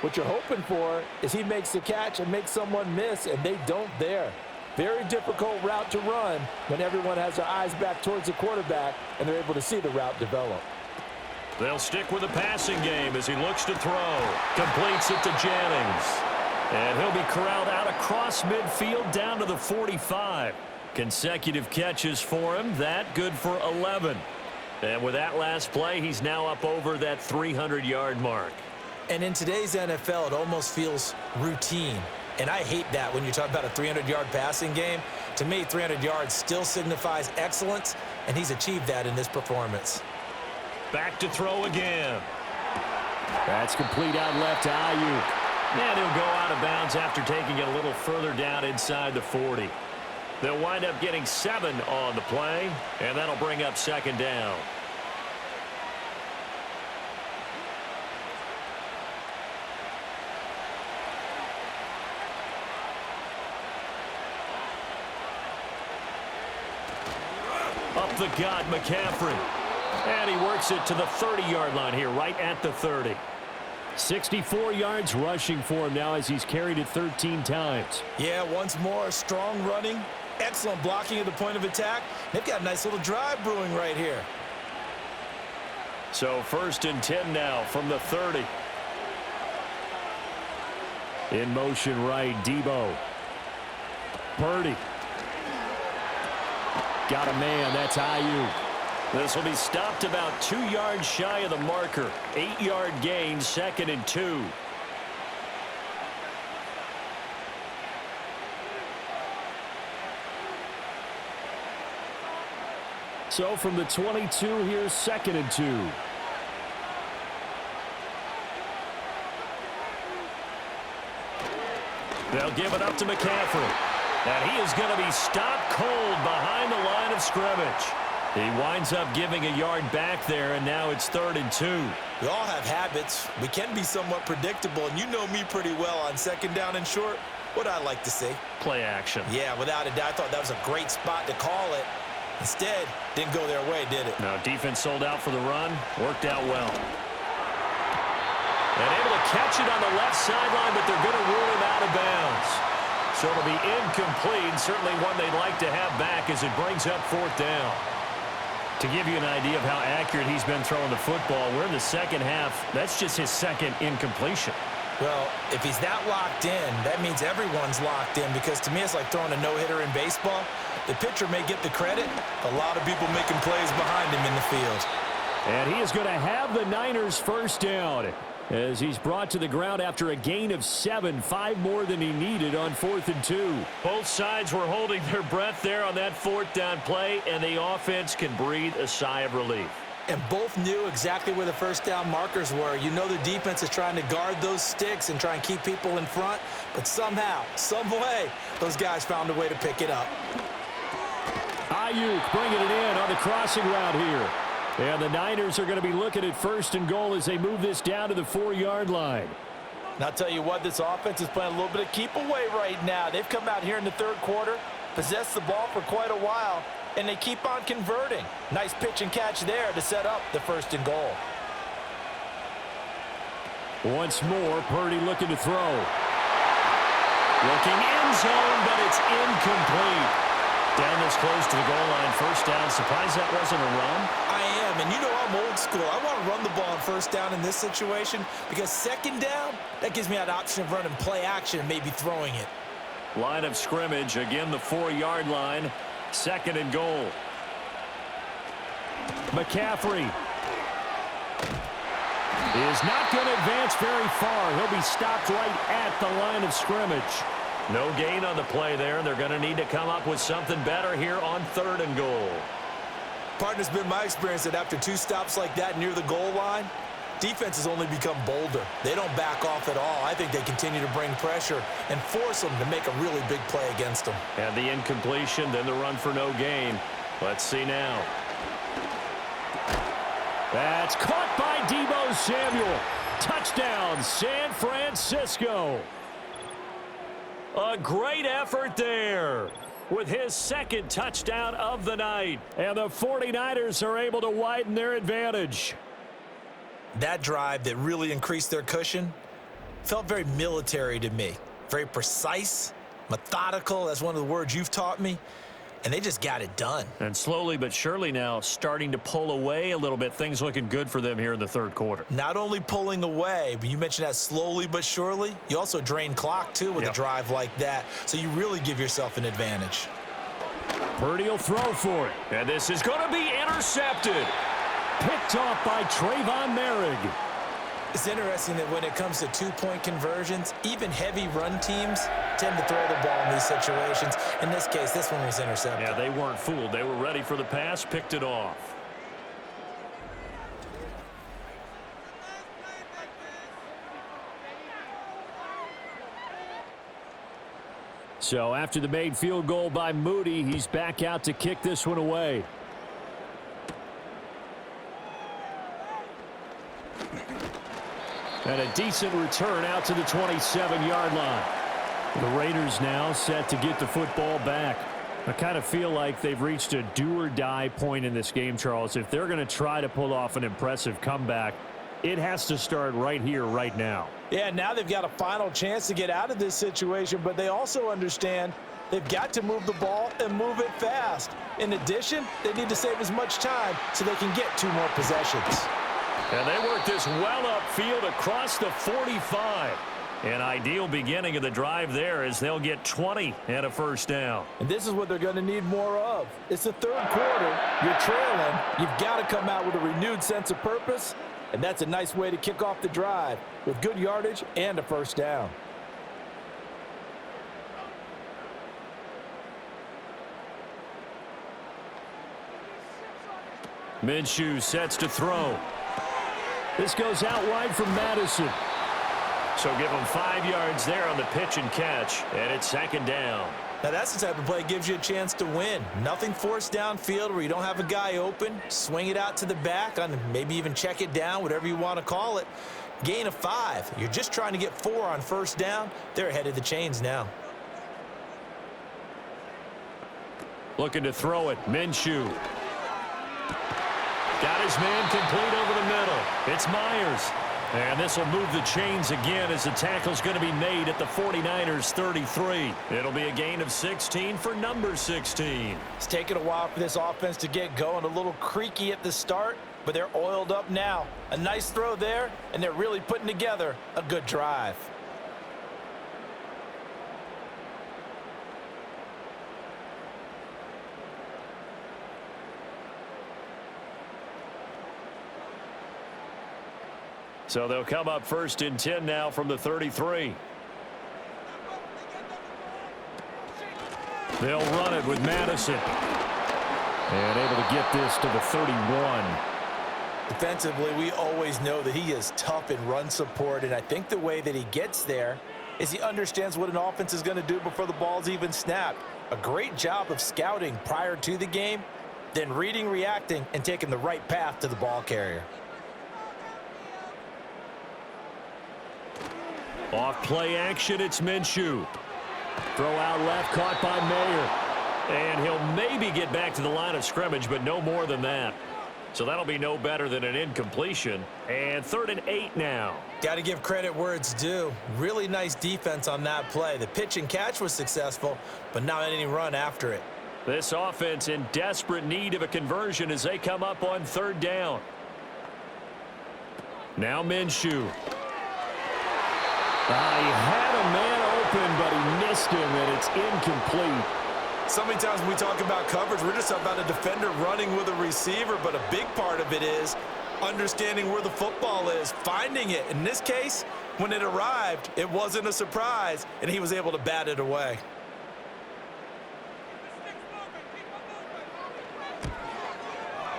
what you're hoping for is he makes the catch and makes someone miss, and they don't there. Very difficult route to run when everyone has their eyes back towards the quarterback and they're able to see the route develop. They'll stick with the passing game as he looks to throw. Completes it to Jennings. And he'll be corralled out across midfield down to the 45. Consecutive catches for him. That good for 11. And with that last play, he's now up over that 300-yard mark. And in today's NFL, it almost feels routine. And I hate that when you talk about a 300-yard passing game. To me, 300 yards still signifies excellence, and he's achieved that in this performance. Back to throw again. That's complete out left to Ayuk. And he'll go out of bounds after taking it a little further down inside the 40. They'll wind up getting 7 on the play, and that'll bring up 2nd down. Up the gut, McCaffrey. And he works it to the 30-yard line here, right at the 30. 64 yards rushing for him now as he's carried it 13 times. Yeah, once more, strong running, excellent blocking at the point of attack. They've got a nice little drive brewing right here. So 1st and 10 now from the 30. In motion right, Debo. Purdy. Got a man, that's Ayuk. This will be stopped about 2 yards shy of the marker. 8-yard gain, 2nd and 2. So from the 22, here's 2nd and 2. They'll give it up to McCaffrey. And he is going to be stopped cold behind the line of scrimmage. He winds up giving a yard back there, and now it's 3rd and 2. We all have habits. We can be somewhat predictable, and you know me pretty well on 2nd down and short. What I like to see. Play action. Yeah, without a doubt. I thought that was a great spot to call it. Instead, didn't go their way, did it? No, defense sold out for the run. Worked out well. And able to catch it on the left sideline, but they're going to rule him out of bounds. So it'll be incomplete. Certainly one they'd like to have back as it brings up 4th down. To give you an idea of how accurate he's been throwing the football, we're in the second half. That's just his 2nd incompletion. Well, if he's that locked in, that means everyone's locked in, because to me it's like throwing a no-hitter in baseball. The pitcher may get the credit. A lot of people making plays behind him in the field. And he is going to have the Niners first down as he's brought to the ground after a gain of 7, 5 more than he needed on 4th and 2. Both sides were holding their breath there on that 4th down play, and the offense can breathe a sigh of relief. And both knew exactly where the first down markers were. You know the defense is trying to guard those sticks and try and keep people in front, but somehow, some way, those guys found a way to pick it up. Ayuk bringing it in on the crossing route here. And the Niners are going to be looking at 1st and goal as they move this down to the 4-yard line. And I'll tell you what, this offense is playing a little bit of keep away right now. They've come out here in the 3rd quarter, possessed the ball for quite a while, and they keep on converting. Nice pitch and catch there to set up the 1st and goal. Once more, Purdy looking to throw. Looking end zone, but it's incomplete. Down this close to the goal line, 1st down. Surprised that wasn't a run? I am, and you know I'm old school. I want to run the ball on 1st down in this situation, because 2nd down, that gives me that option of running play action and maybe throwing it. Line of scrimmage, again the 4-yard line. 2nd and goal. McCaffrey is not going to advance very far. He'll be stopped right at the line of scrimmage. No gain on the play there. They're going to need to come up with something better here on 3rd and goal. Partner's been my experience that after 2 stops like that near the goal line, defense has only become bolder. They don't back off at all. I think they continue to bring pressure and force them to make a really big play against them. And the incompletion, then the run for no gain. Let's see now. That's caught by Deebo Samuel. Touchdown, San Francisco. A great effort there with his 2nd touchdown of the night. And the 49ers are able to widen their advantage. That drive that really increased their cushion felt very military to me. Very precise, methodical. That's one of the words you've taught me. And they just got it done. And slowly but surely now starting to pull away a little bit. Things looking good for them here in the 3rd quarter. Not only pulling away, but you mentioned that slowly but surely. You also drain clock, too, with a drive like that. So you really give yourself an advantage. Purdy will throw for it. And this is going to be intercepted. Picked off by Trayvon Merrick. It's interesting that when it comes to 2-point conversions, even heavy run teams tend to throw the ball in these situations. In this case, this one was intercepted. Yeah, they weren't fooled. They were ready for the pass, picked it off. So after the made field goal by Moody, he's back out to kick this one away. And a decent return out to the 27-yard line. The Raiders now set to get the football back. I kind of feel like they've reached a do-or-die point in this game, Charles. If they're going to try to pull off an impressive comeback, it has to start right here, right now. Yeah, now they've got a final chance to get out of this situation, but they also understand they've got to move the ball and move it fast. In addition, they need to save as much time so they can get 2 more possessions. And they work this well upfield across the 45. An ideal beginning of the drive there as they'll get 20 and a 1st down. And this is what they're going to need more of. It's the 3rd quarter. You're trailing. You've got to come out with a renewed sense of purpose, and that's a nice way to kick off the drive with good yardage and a 1st down. Minshew sets to throw. This goes out wide from Madison. So give them 5 yards there on the pitch and catch, and it's 2nd down. Now that's the type of play that gives you a chance to win. Nothing forced downfield where you don't have a guy open. Swing it out to the back, on maybe even check it down, whatever you want to call it. Gain of 5. You're just trying to get 4 on 1st down. They're ahead of the chains now. Looking to throw it. Minshew. Got his man complete over the middle. It's Myers. And this will move the chains again as the tackle's going to be made at the 49ers 33. It'll be a gain of 16 for number 16. It's taken a while for this offense to get going. A little creaky at the start, but they're oiled up now. A nice throw there, and they're really putting together a good drive. So they'll come up 1st and 10 now from the 33. They'll run it with Madison. And able to get this to the 31. Defensively, we always know that he is tough in run support, and I think the way that he gets there is he understands what an offense is going to do before the ball's even snapped. A great job of scouting prior to the game, then reading, reacting, and taking the right path to the ball carrier. Off play action, it's Minshew. Throw out left, caught by Mayer. And he'll maybe get back to the line of scrimmage, but no more than that. So that'll be no better than an incompletion. And 3rd and 8 now. Got to give credit where it's due. Really nice defense on that play. The pitch and catch was successful, but not any run after it. This offense in desperate need of a conversion as they come up on 3rd down. Now Minshew. He had a man open, but he missed him, and it's incomplete. So many times when we talk about coverage, we're just about a defender running with a receiver, but a big part of it is understanding where the football is, finding it. In this case, when it arrived, it wasn't a surprise, and he was able to bat it away.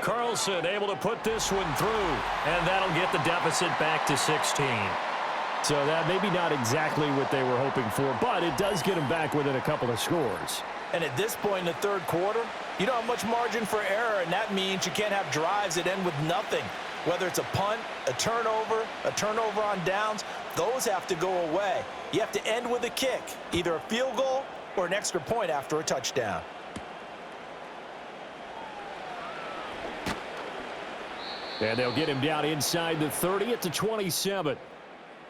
Carlson able to put this one through, and that'll get the deficit back to 16. So that maybe not exactly what they were hoping for, but it does get them back within a couple of scores. And at this point in the 3rd quarter, you don't have much margin for error, and that means you can't have drives that end with nothing. Whether it's a punt, a turnover on downs, those have to go away. You have to end with a kick, either a field goal or an extra point after a touchdown. And they'll get him down inside the 30 at the 27.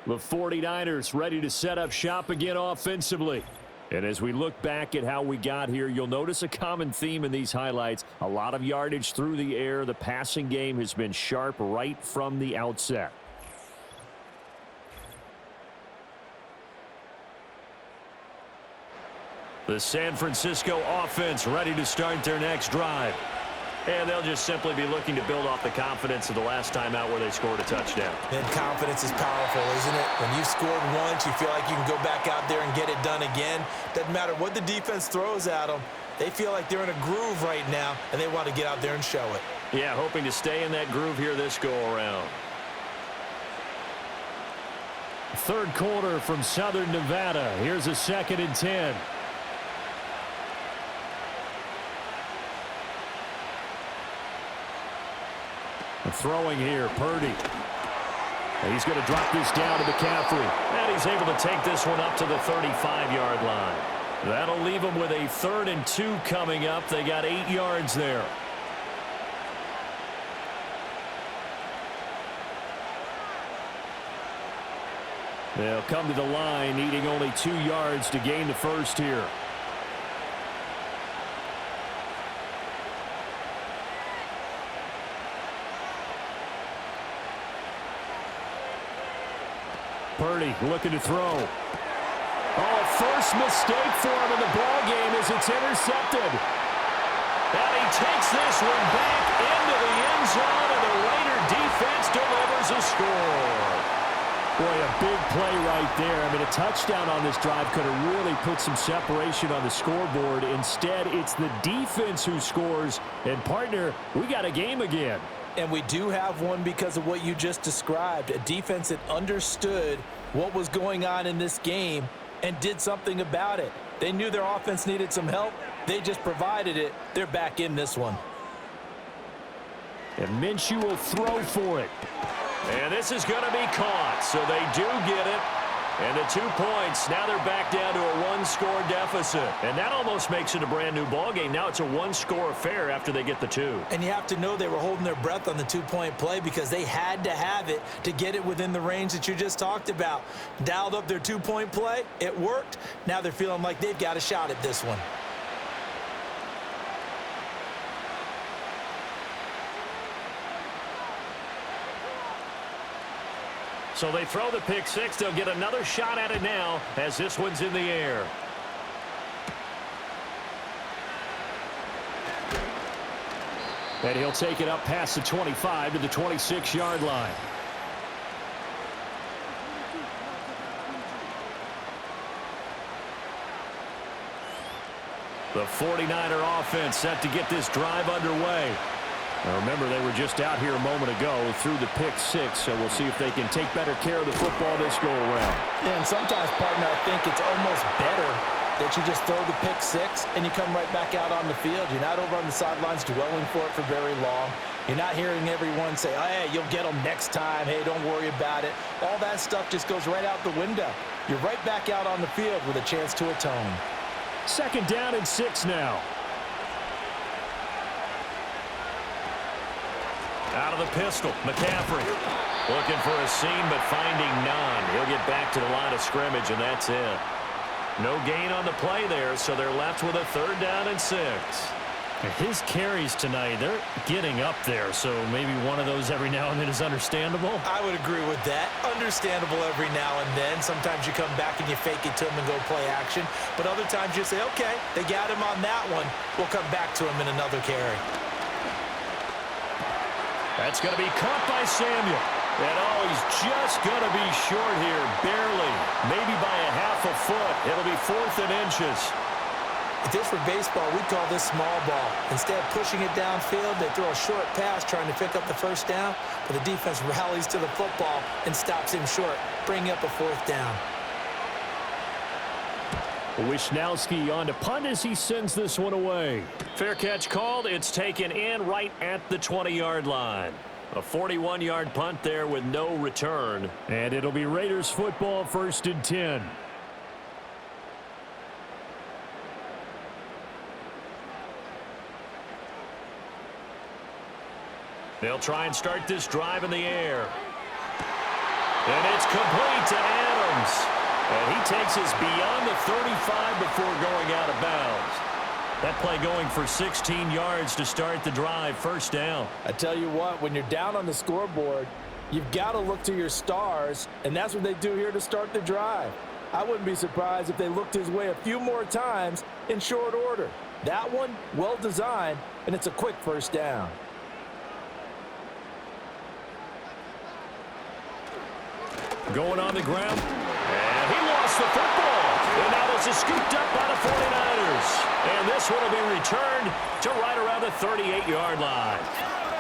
The 49ers ready to set up shop again offensively. And as we look back at how we got here, you'll notice a common theme in these highlights. A lot of yardage through the air. The passing game has been sharp right from the outset. The San Francisco offense ready to start their next drive. And they'll just simply be looking to build off the confidence of the last time out where they scored a touchdown. And confidence is powerful, isn't it? When you've scored once, you feel like you can go back out there and get it done again. Doesn't matter what the defense throws at them. They feel like they're in a groove right now, and they want to get out there and show it. Yeah, hoping to stay in that groove here this go-around. 3rd quarter from Southern Nevada. Here's a 2nd and 10. Throwing here, Purdy. And he's going to drop this down to McCaffrey. And he's able to take this one up to the 35-yard line. That'll leave them with a 3rd and 2 coming up. They got 8 yards there. They'll come to the line, needing only 2 yards to gain the first here. Purdy looking to throw. Oh, first mistake for him in the ball game as it's intercepted. And he takes this one back into the end zone, and the Raider defense delivers a score. Boy, a big play right there. I mean, a touchdown on this drive could have really put some separation on the scoreboard. Instead, it's the defense who scores. And, partner, we got a game again. And we do have one because of what you just described. A defense that understood what was going on in this game and did something about it. They knew their offense needed some help. They just provided it. They're back in this one. And Minshew will throw for it. And this is going to be caught, so they do get it. And the 2 points, now they're back down to a one-score deficit. And that almost makes it a brand-new ball game. Now it's a one-score affair after they get the 2. And you have to know they were holding their breath on the 2-point play because they had to have it to get it within the range that you just talked about. Dialed up their 2-point play. It worked. Now they're feeling like they've got a shot at this one. So they throw the pick six. They'll get another shot at it now as this one's in the air. And he'll take it up past the 25 to the 26-yard line. The 49er offense set to get this drive underway. Now remember, they were just out here a moment ago through the pick six, so we'll see if they can take better care of the football this go-around. Yeah, and sometimes, partner, I think it's almost better that you just throw the pick six and you come right back out on the field. You're not over on the sidelines dwelling for it for very long. You're not hearing everyone say, oh, hey, you'll get them next time. Hey, don't worry about it. All that stuff just goes right out the window. You're right back out on the field with a chance to atone. 2nd down and 6 now. Out of the pistol, McCaffrey looking for a seam but finding none. He'll get back to the line of scrimmage, and that's it. No gain on the play there, so they're left with a 3rd down and 6. His carries tonight, they're getting up there, so maybe one of those every now and then is understandable. I would agree with that. Understandable every now and then. Sometimes you come back and you fake it to him and go play action. But other times you say, okay, they got him on that one. We'll come back to him in another carry. That's going to be caught by Samuel. And oh, he's just going to be short here, barely. Maybe by a half a foot. It'll be 4th and inches. If this were baseball, we'd call this small ball. Instead of pushing it downfield, they throw a short pass trying to pick up the 1st down, but the defense rallies to the football and stops him short, bringing up a 4th down. Wisnowski on to punt as he sends this one away. Fair catch called. It's taken in right at the 20-yard line. A 41-yard punt there with no return. And it'll be Raiders football, 1st and 10. They'll try and start this drive in the air. And it's complete to Adams. And he takes us beyond the 35 before going out of bounds. That play going for 16 yards to start the drive, 1st down. I tell you what, when you're down on the scoreboard, you've got to look to your stars, and that's what they do here to start the drive. I wouldn't be surprised if they looked his way a few more times in short order. That one, well designed, and it's a quick 1st down. Going on the ground. And he lost the football. And now this is scooped up by the 49ers. And this one will be returned to right around the 38-yard line.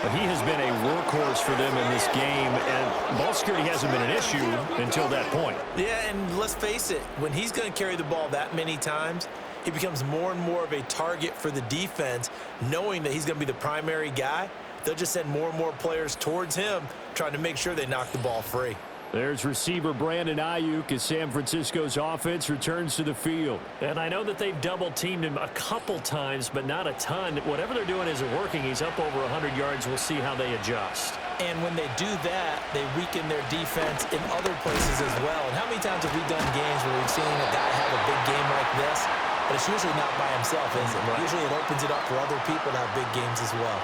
But he has been a workhorse for them in this game, and ball security hasn't been an issue until that point. Yeah, and let's face it, when he's going to carry the ball that many times, he becomes more and more of a target for the defense, knowing that he's going to be the primary guy. They'll just send more and more players towards him, trying to make sure they knock the ball free. There's receiver Brandon Ayuk as San Francisco's offense returns to the field. And I know that they've double-teamed him a couple times, but not a ton. Whatever they're doing isn't working. He's up over 100 yards. We'll see how they adjust. And when they do that, they weaken their defense in other places as well. And how many times have we done games where we've seen a guy have a big game like this? But it's usually not by himself, is it? Right. Usually it opens it up for other people to have big games as well.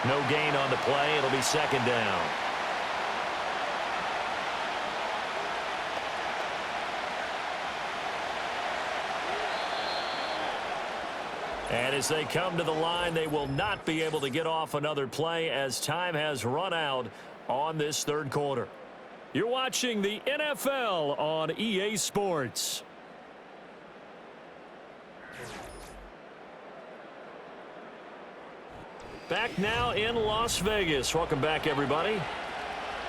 No gain on the play. It'll be 2nd down. And as they come to the line, they will not be able to get off another play as time has run out on this 3rd quarter. You're watching the NFL on EA Sports. Back now in Las Vegas. Welcome back, everybody.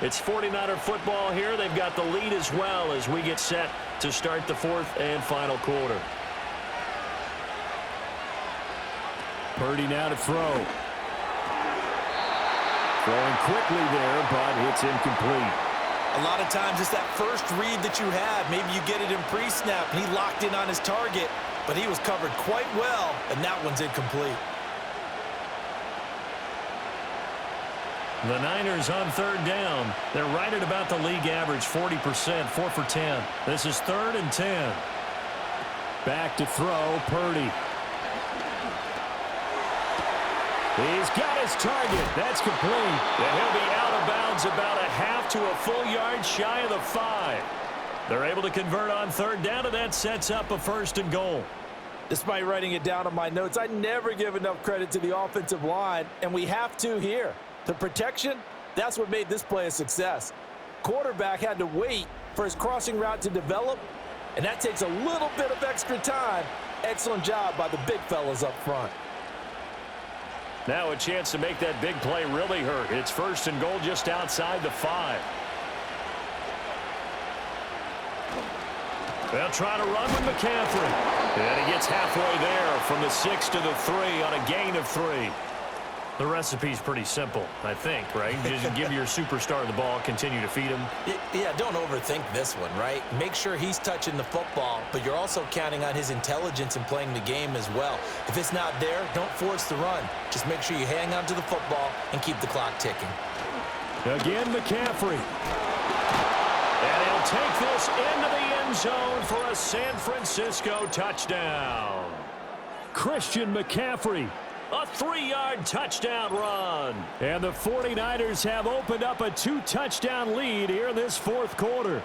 It's 49er football here. They've got the lead as well as we get set to start the fourth and final quarter. Purdy now to throw. Throwing quickly there, but it's incomplete. A lot of times it's that first read that you have. Maybe you get it in pre-snap, and he locked in on his target, but he was covered quite well, and that one's incomplete. The Niners on third down. They're right at about the league average, 40%, 4 for 10. This is 3rd and 10. Back to throw, Purdy. He's got his target. That's complete. And he'll be out of bounds about a half to a full yard shy of the 5. They're able to convert on third down, and that sets up a 1st and goal. Despite writing it down on my notes, I never give enough credit to the offensive line, and we have to here. The protection, that's what made this play a success. Quarterback had to wait for his crossing route to develop, and that takes a little bit of extra time. Excellent job by the big fellas up front. Now a chance to make that big play really hurt. It's 1st and goal just outside the 5. They'll try to run with McCaffrey. And he gets halfway there from the 6 to the 3 on a gain of 3. The recipe's pretty simple, I think, right? Just give your superstar the ball, continue to feed him. Yeah, don't overthink this one, right? Make sure he's touching the football, but you're also counting on his intelligence in playing the game as well. If it's not there, don't force the run. Just make sure you hang on to the football and keep the clock ticking. Again, McCaffrey. And he'll take this into the end zone for a San Francisco touchdown. Christian McCaffrey. A 3-yard touchdown run. And the 49ers have opened up a 2-touchdown lead here in this fourth quarter.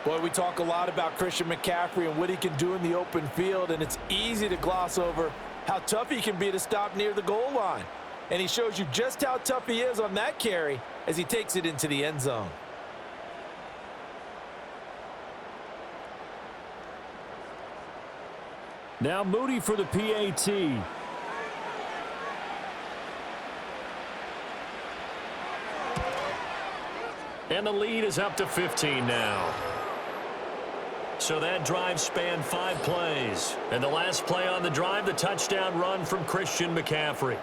Boy, we talk a lot about Christian McCaffrey and what he can do in the open field, and it's easy to gloss over how tough he can be to stop near the goal line. And he shows you just how tough he is on that carry as he takes it into the end zone. Now Moody for the PAT. And the lead is up to 15 now. So that drive spanned 5 plays. And the last play on the drive, the touchdown run from Christian McCaffrey.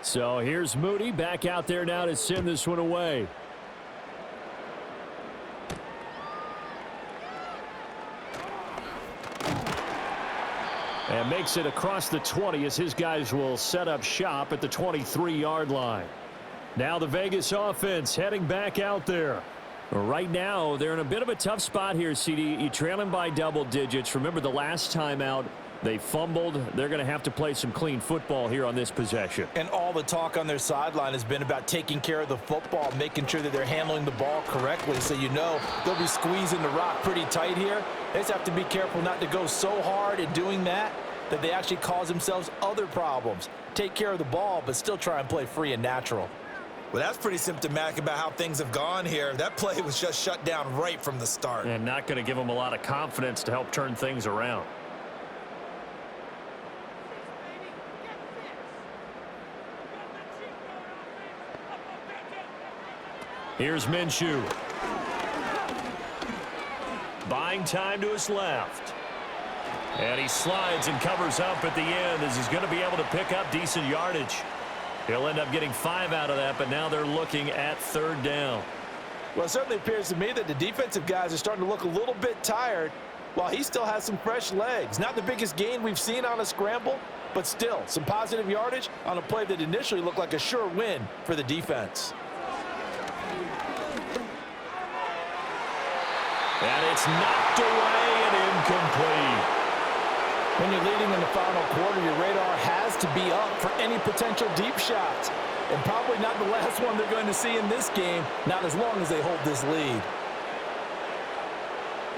So here's Moody back out there now to send this one away. And makes it across the 20 as his guys will set up shop at the 23-yard line. Now the Vegas offense heading back out there. Right now, they're in a bit of a tough spot here, CD. You trail them by double digits. Remember the last time out, they fumbled. They're going to have to play some clean football here on this possession. And all the talk on their sideline has been about taking care of the football, making sure that they're handling the ball correctly. So you know they'll be squeezing the rock pretty tight here. They just have to be careful not to go so hard in doing that they actually cause themselves other problems. Take care of the ball, but still try and play free and natural. Well, that's pretty symptomatic about how things have gone here. That play was just shut down right from the start. And not going to give them a lot of confidence to help turn things around. Here's Minshew. Buying time to his left. And he slides and covers up at the end as he's going to be able to pick up decent yardage. He'll end up getting 5 out of that, but now they're looking at 3rd down. Well, it certainly appears to me that the defensive guys are starting to look a little bit tired while he still has some fresh legs. Not the biggest gain we've seen on a scramble, but still some positive yardage on a play that initially looked like a sure win for the defense. And it's knocked away and incomplete. When you're leading in the final quarter, your radar has to be up for any potential deep shots. And probably not the last one they're going to see in this game, not as long as they hold this lead.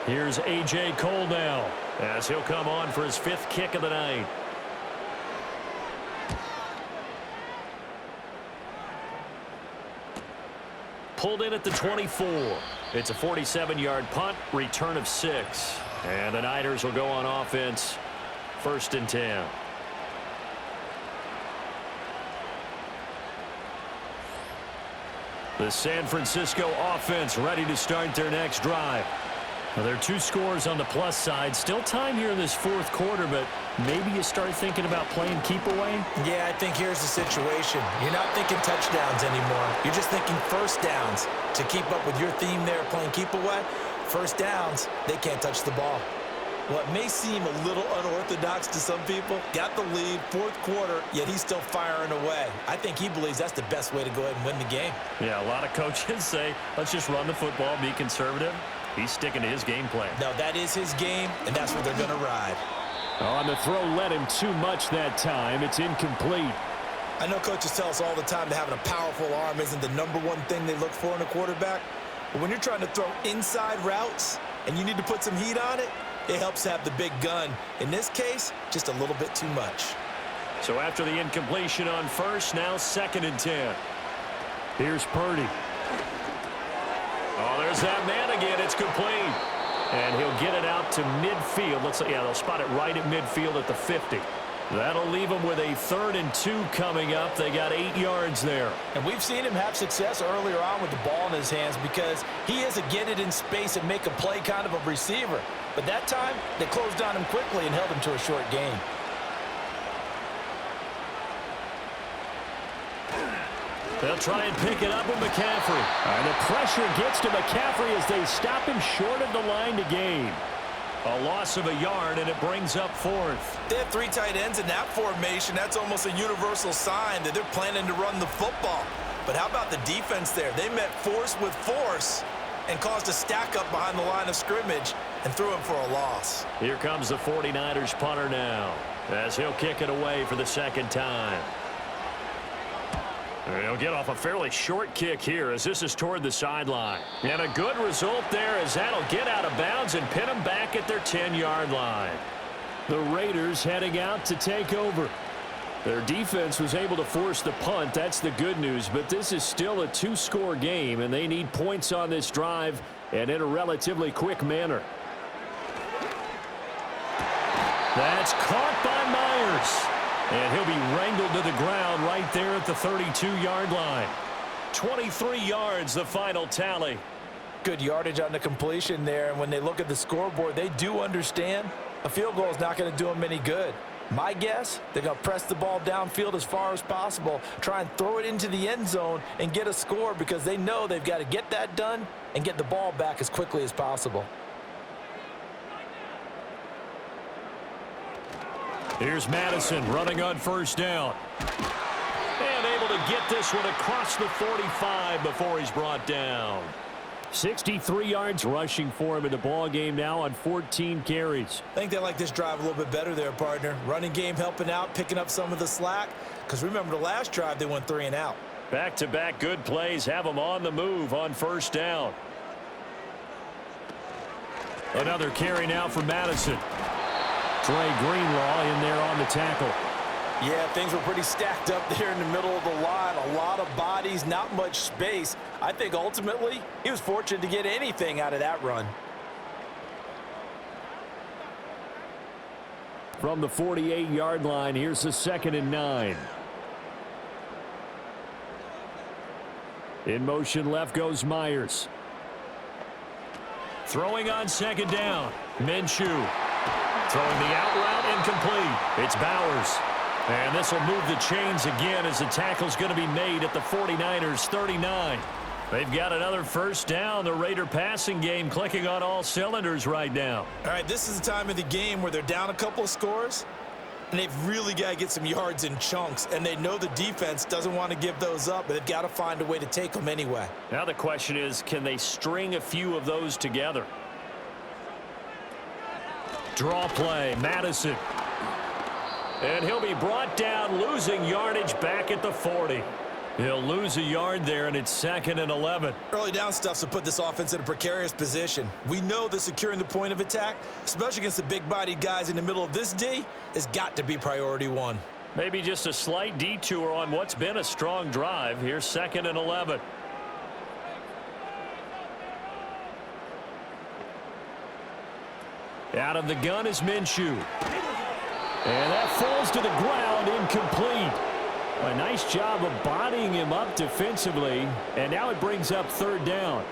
Here's A.J. Cole now as he'll come on for his 5th kick of the night. Pulled in at the 24. It's a 47-yard punt, return of 6. And the Niners will go on offense, 1st and 10. The San Francisco offense ready to start their next drive. Well, there are 2 scores on the plus side. Still time here in this 4th quarter, but maybe you start thinking about playing keep away? Yeah, I think here's the situation. You're not thinking touchdowns anymore. You're just thinking first downs. To keep up with your theme there, playing keep away, first downs, they can't touch the ball. What may seem a little unorthodox to some people, got the lead, 4th quarter, yet he's still firing away. I think he believes that's the best way to go ahead and win the game. Yeah, a lot of coaches say, let's just run the football, be conservative. He's sticking to his game plan. No, that is his game, and that's what they're going to ride. On the throw, led him too much that time. It's incomplete. I know coaches tell us all the time that having a powerful arm isn't the #1 thing they look for in a quarterback. But when you're trying to throw inside routes and you need to put some heat on it, it helps have the big gun. In this case, just a little bit too much. So after the incompletion on first, now 2nd and 10. Here's Purdy. Oh, there's that man again. It's complete. And he'll get it out to midfield. Looks like, yeah, they'll spot it right at midfield at the 50. That'll leave them with a 3rd and 2 coming up. They got 8 yards there. And we've seen him have success earlier on with the ball in his hands because he is a get it in space and make a play kind of a receiver. But that time, they closed on him quickly and held him to a short gain. They'll try and pick it up with McCaffrey. And the pressure gets to McCaffrey as they stop him short of the line to gain. A loss of a yard, and it brings up 4th. They have 3 tight ends in that formation. That's almost a universal sign that they're planning to run the football. But how about the defense there? They met force with force and caused a stack up behind the line of scrimmage and threw him for a loss. Here comes the 49ers punter now as he'll kick it away for the 2nd time. He'll get off a fairly short kick here as this is toward the sideline. And a good result there as that'll get out of bounds and pin them back at their 10-yard line. The Raiders heading out to take over. Their defense was able to force the punt. That's the good news. But this is still a 2-score game, and they need points on this drive and in a relatively quick manner. That's caught by Myers. And he'll be wrangled to the ground right there at the 32-yard line. 23 yards, the final tally. Good yardage on the completion there. And when they look at the scoreboard, they do understand a field goal is not going to do them any good. My guess, they're going to press the ball downfield as far as possible, try and throw it into the end zone and get a score because they know they've got to get that done and get the ball back as quickly as possible. Here's Madison running on 1st down. And able to get this one across the 45 before he's brought down. 63 yards rushing for him in the ball game now on 14 carries. I think they like this drive a little bit better there, partner. Running game helping out, picking up some of the slack. Because remember the last drive, they went 3 and out. Back-to-back good plays have them on the move on 1st down. Another carry now for Madison. Trey Greenlaw in there on the tackle. Yeah, things were pretty stacked up there in the middle of the line. A lot of bodies, not much space. I think ultimately he was fortunate to get anything out of that run. From the 48-yard line, here's the 2nd and 9. In motion left goes Myers. Throwing on 2nd down. Minshew. Throwing the out route incomplete. It's Bowers. And this will move the chains again as the tackle's going to be made at the 49ers 39. They've got another 1st down. The Raider passing game clicking on all cylinders right now. All right, this is the time of the game where they're down a couple of scores, and they've really got to get some yards in chunks, and they know the defense doesn't want to give those up, but they've got to find a way to take them anyway. Now the question is, can they string a few of those together? Draw play, Madison. And he'll be brought down, losing yardage back at the 40. He'll lose a yard there, and it's 2nd and 11. Early down stuff to put this offense in a precarious position. We know that securing the point of attack, especially against the big-bodied guys in the middle of this D, has got to be priority 1. Maybe just a slight detour on what's been a strong drive. Here's 2nd and 11. Out of the gun is Minshew. And that falls to the ground, incomplete. A nice job of bodying him up defensively, and now it brings up third down.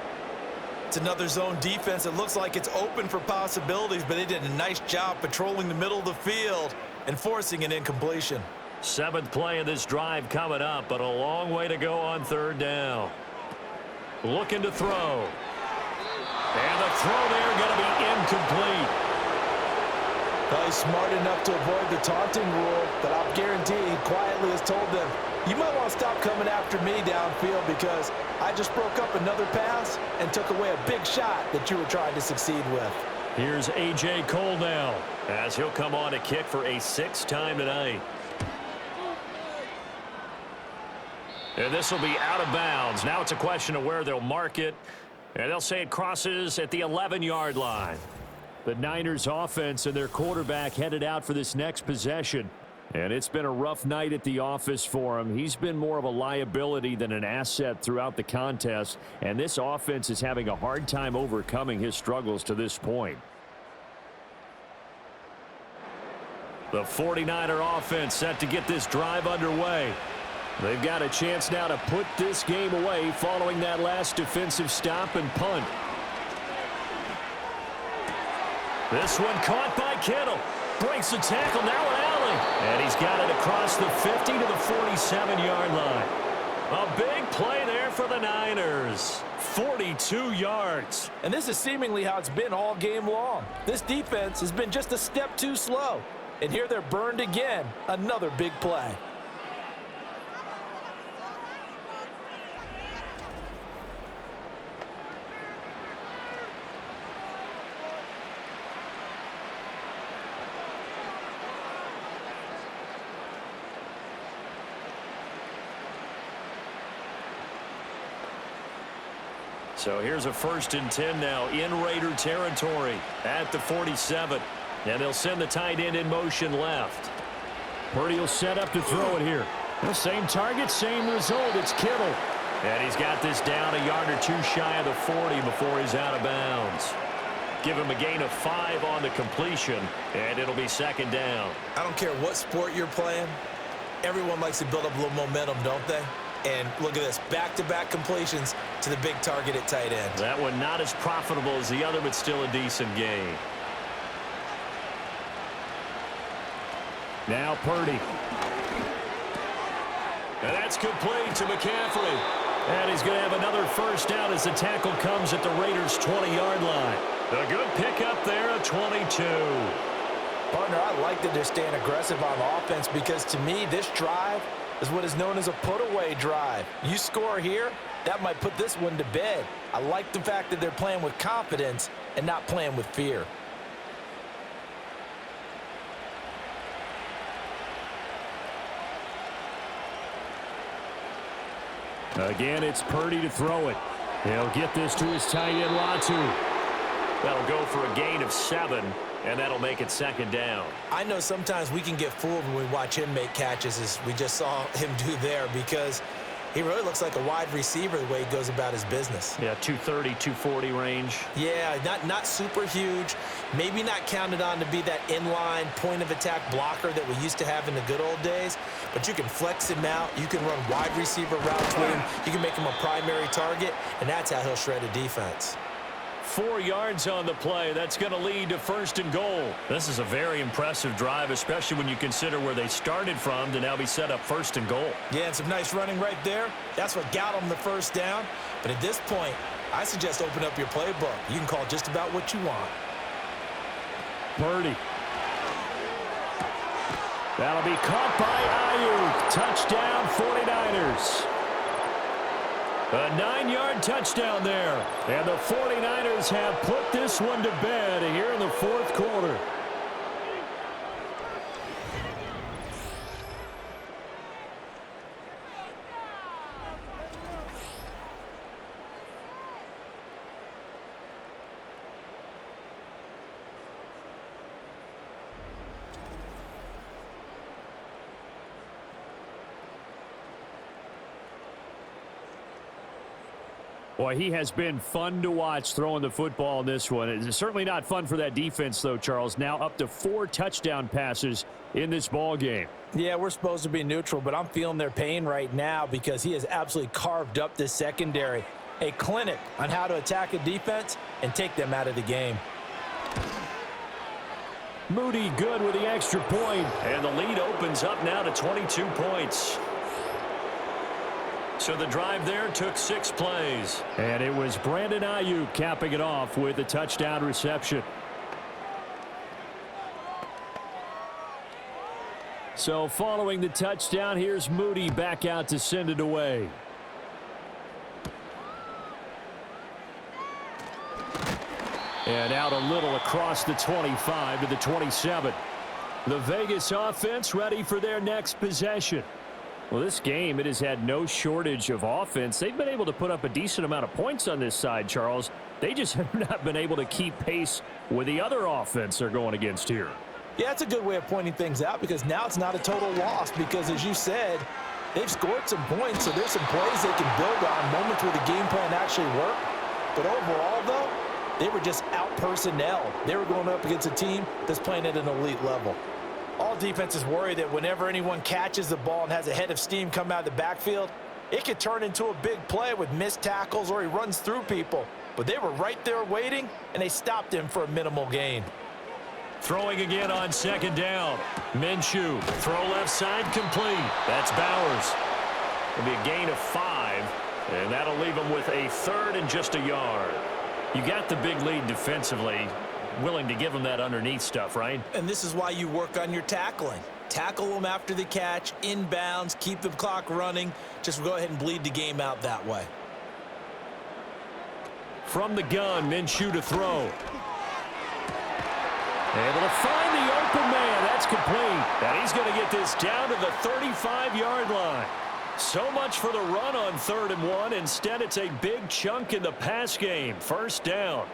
It's another zone defense. It looks like it's open for possibilities, but they did a nice job patrolling the middle of the field and forcing an incompletion. 7th play of this drive coming up, but a long way to go on third down. Looking to throw. And the throw there going to be incomplete. Well, he's smart enough to avoid the taunting rule, but I'll guarantee he quietly has told them, you might want to stop coming after me downfield because I just broke up another pass and took away a big shot that you were trying to succeed with. Here's A.J. Cole now, as he'll come on to kick for a 6th time tonight. And this will be out of bounds. Now it's a question of where they'll mark it. And they'll say it crosses at the 11-yard line. The Niners offense and their quarterback headed out for this next possession. And it's been a rough night at the office for him. He's been more of a liability than an asset throughout the contest. And this offense is having a hard time overcoming his struggles to this point. The 49er offense set to get this drive underway. They've got a chance now to put this game away following that last defensive stop and punt. This one caught by Kittle. Breaks the tackle, now an alley. And he's got it across the 50 to the 47-yard line. A big play there for the Niners. 42 yards. And this is seemingly how it's been all game long. This defense has been just a step too slow. And here they're burned again. Another big play. So here's a 1st and 10 now in Raider territory at the 47. And they'll send the tight end in motion left. Purdy will set up to throw it here. The same target, same result. It's Kittle. And he's got this down a yard or two shy of the 40 before he's out of bounds. Give him a gain of 5 on the completion, and it'll be 2nd down. I don't care what sport you're playing. Everyone likes to build up a little momentum, don't they? And look at this, back-to-back completions to the big target at tight end. That one not as profitable as the other, but still a decent gain. Now Purdy. And that's complete to McCaffrey. And he's going to have another 1st down as the tackle comes at the Raiders' 20-yard line. A good pickup there at 22. Partner, I like that they're staying aggressive on offense because to me, this drive is what is known as a put-away drive. You score here, that might put this one to bed. I like the fact that they're playing with confidence and not playing with fear. Again, it's Purdy to throw it. He'll get this to his tight end, Latu. That'll go for a gain of 7, and that'll make it 2nd down. I know sometimes we can get fooled when we watch him make catches as we just saw him do there because he really looks like a wide receiver the way he goes about his business. Yeah, 230, 240 range. Yeah, not super huge. Maybe not counted on to be that inline point-of-attack blocker that we used to have in the good old days. But you can flex him out. You can run wide receiver routes with him. You can make him a primary target, and that's how he'll shred a defense. 4 yards on the play. That's going to lead to 1st and goal. This is a very impressive drive, especially when you consider where they started from to now be set up 1st and goal. Yeah, and some nice running right there. That's what got them the 1st down. But at this point, I suggest open up your playbook. You can call just about what you want. Purdy. That'll be caught by Ayuk. Touchdown, 49ers. A 9-yard touchdown there. And the 49ers have put this one to bed here in the 4th quarter. Boy, he has been fun to watch throwing the football in this one. It's certainly not fun for that defense, though, Charles. Now up to 4 touchdown passes in this ball game. Yeah, we're supposed to be neutral, but I'm feeling their pain right now because he has absolutely carved up this secondary. A clinic on how to attack a defense and take them out of the game. Moody good with the extra point, and the lead opens up now to 22 points. So the drive there took 6 plays. And it was Brandon Ayuk capping it off with a touchdown reception. So following the touchdown, here's Moody back out to send it away. And out a little across the 25 to the 27. The Vegas offense ready for their next possession. Well, this game, it has had no shortage of offense. They've been able to put up a decent amount of points on this side, Charles. They just have not been able to keep pace with the other offense they're going against here. Yeah, that's a good way of pointing things out because now it's not a total loss because, as you said, they've scored some points, so there's some plays they can build on, moments where the game plan actually worked. But overall, though, they were just out-personnel. They were going up against a team that's playing at an elite level. All defenses worry that whenever anyone catches the ball and has a head of steam come out of the backfield, it could turn into a big play with missed tackles or he runs through people. But they were right there waiting, and they stopped him for a minimal gain. Throwing again on second down. Minshew, throw left side complete. That's Bowers. It'll be a gain of 5, and that'll leave him with a 3rd and just a yard. You got the big lead defensively. Willing to give them that underneath stuff, right? And this is why you work on your tackling. Tackle them after the catch, inbounds, keep the clock running. Just go ahead and bleed the game out that way. From the gun, Minshew to throw. Able to find the open man. That's complete. And he's going to get this down to the 35-yard line. So much for the run on 3rd and 1. Instead, it's a big chunk in the pass game. 1st down.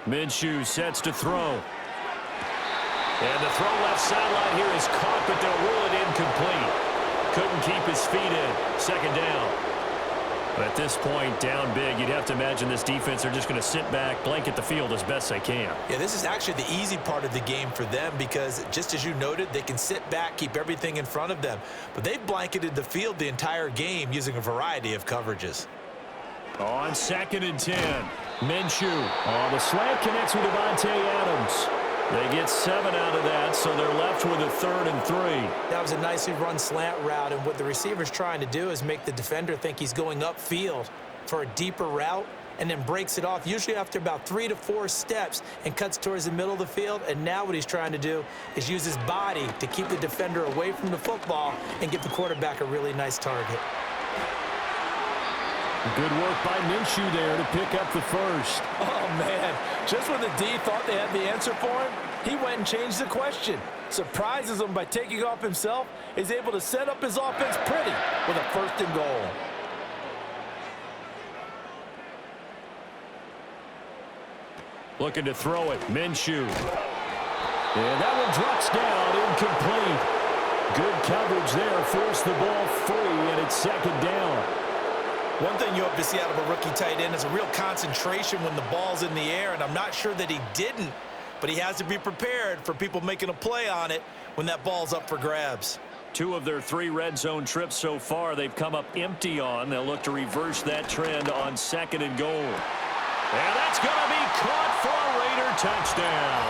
Minshew sets to throw. And the throw left sideline here is caught, but they'll rule it incomplete. Couldn't keep his feet in. 2nd down. But at this point, down big, you'd have to imagine this defense are just going to sit back, blanket the field as best they can. Yeah, this is actually the easy part of the game for them because, just as you noted, they can sit back, keep everything in front of them. But they've blanketed the field the entire game using a variety of coverages. On 2nd and 10, Minshew. Oh, the slant connects with Davante Adams. They get 7 out of that, so they're left with a 3rd and 3. That was a nicely run slant route, and what the receiver's trying to do is make the defender think he's going upfield for a deeper route and then breaks it off, usually after about 3 to 4 steps, and cuts towards the middle of the field. And now what he's trying to do is use his body to keep the defender away from the football and give the quarterback a really nice target. Good work by Minshew there to pick up the 1st. Oh, man. Just when the D thought they had the answer for him, he went and changed the question. Surprises him by taking off himself. Is able to set up his offense pretty with a 1st and goal. Looking to throw it. Minshew. And that one drops down, incomplete. Good coverage there. Forced the ball free, and it's 2nd down. One thing you hope to see out of a rookie tight end is a real concentration when the ball's in the air, and I'm not sure that he didn't, but he has to be prepared for people making a play on it when that ball's up for grabs. 2 of their 3 red zone trips so far they've come up empty on. They'll look to reverse that trend on 2nd and goal. And that's going to be caught for a Raider touchdown.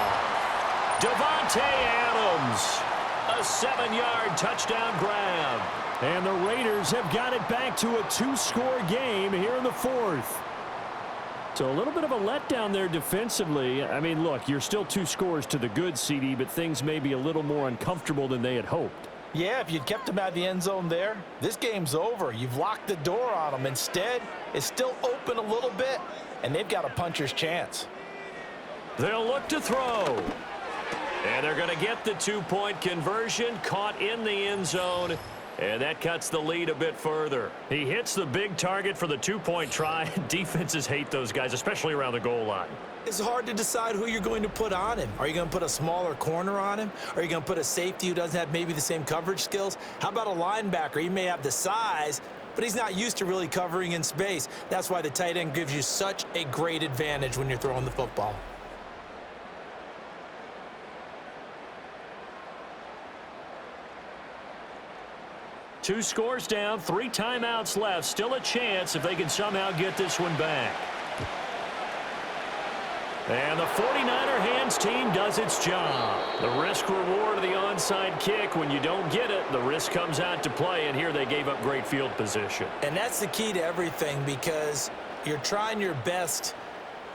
Davante Adams, a 7-yard touchdown grab. And the Raiders have got it back to a 2-score game here in the 4th. So a little bit of a letdown there defensively. I mean, look, you're still 2 scores to the good, CD, but things may be a little more uncomfortable than they had hoped. Yeah, if you'd kept him out of the end zone there, this game's over. You've locked the door on him. Instead, it's still open a little bit, and they've got a puncher's chance. They'll look to throw. And they're going to get the 2-point conversion, caught in the end zone. And that cuts the lead a bit further. He hits the big target for the two-point try. Defenses hate those guys, especially around the goal line. It's hard to decide who you're going to put on him. Are you going to put a smaller corner on him? Are you going to put a safety who doesn't have maybe the same coverage skills? How about a linebacker? He may have the size, but he's not used to really covering in space. That's why the tight end gives you such a great advantage when you're throwing the football. Two scores down, 3 timeouts left. Still a chance if they can somehow get this one back. And the 49er hands team does its job. The risk reward of the onside kick. When you don't get it, the risk comes out to play, and here they gave up great field position. And that's the key to everything, because you're trying your best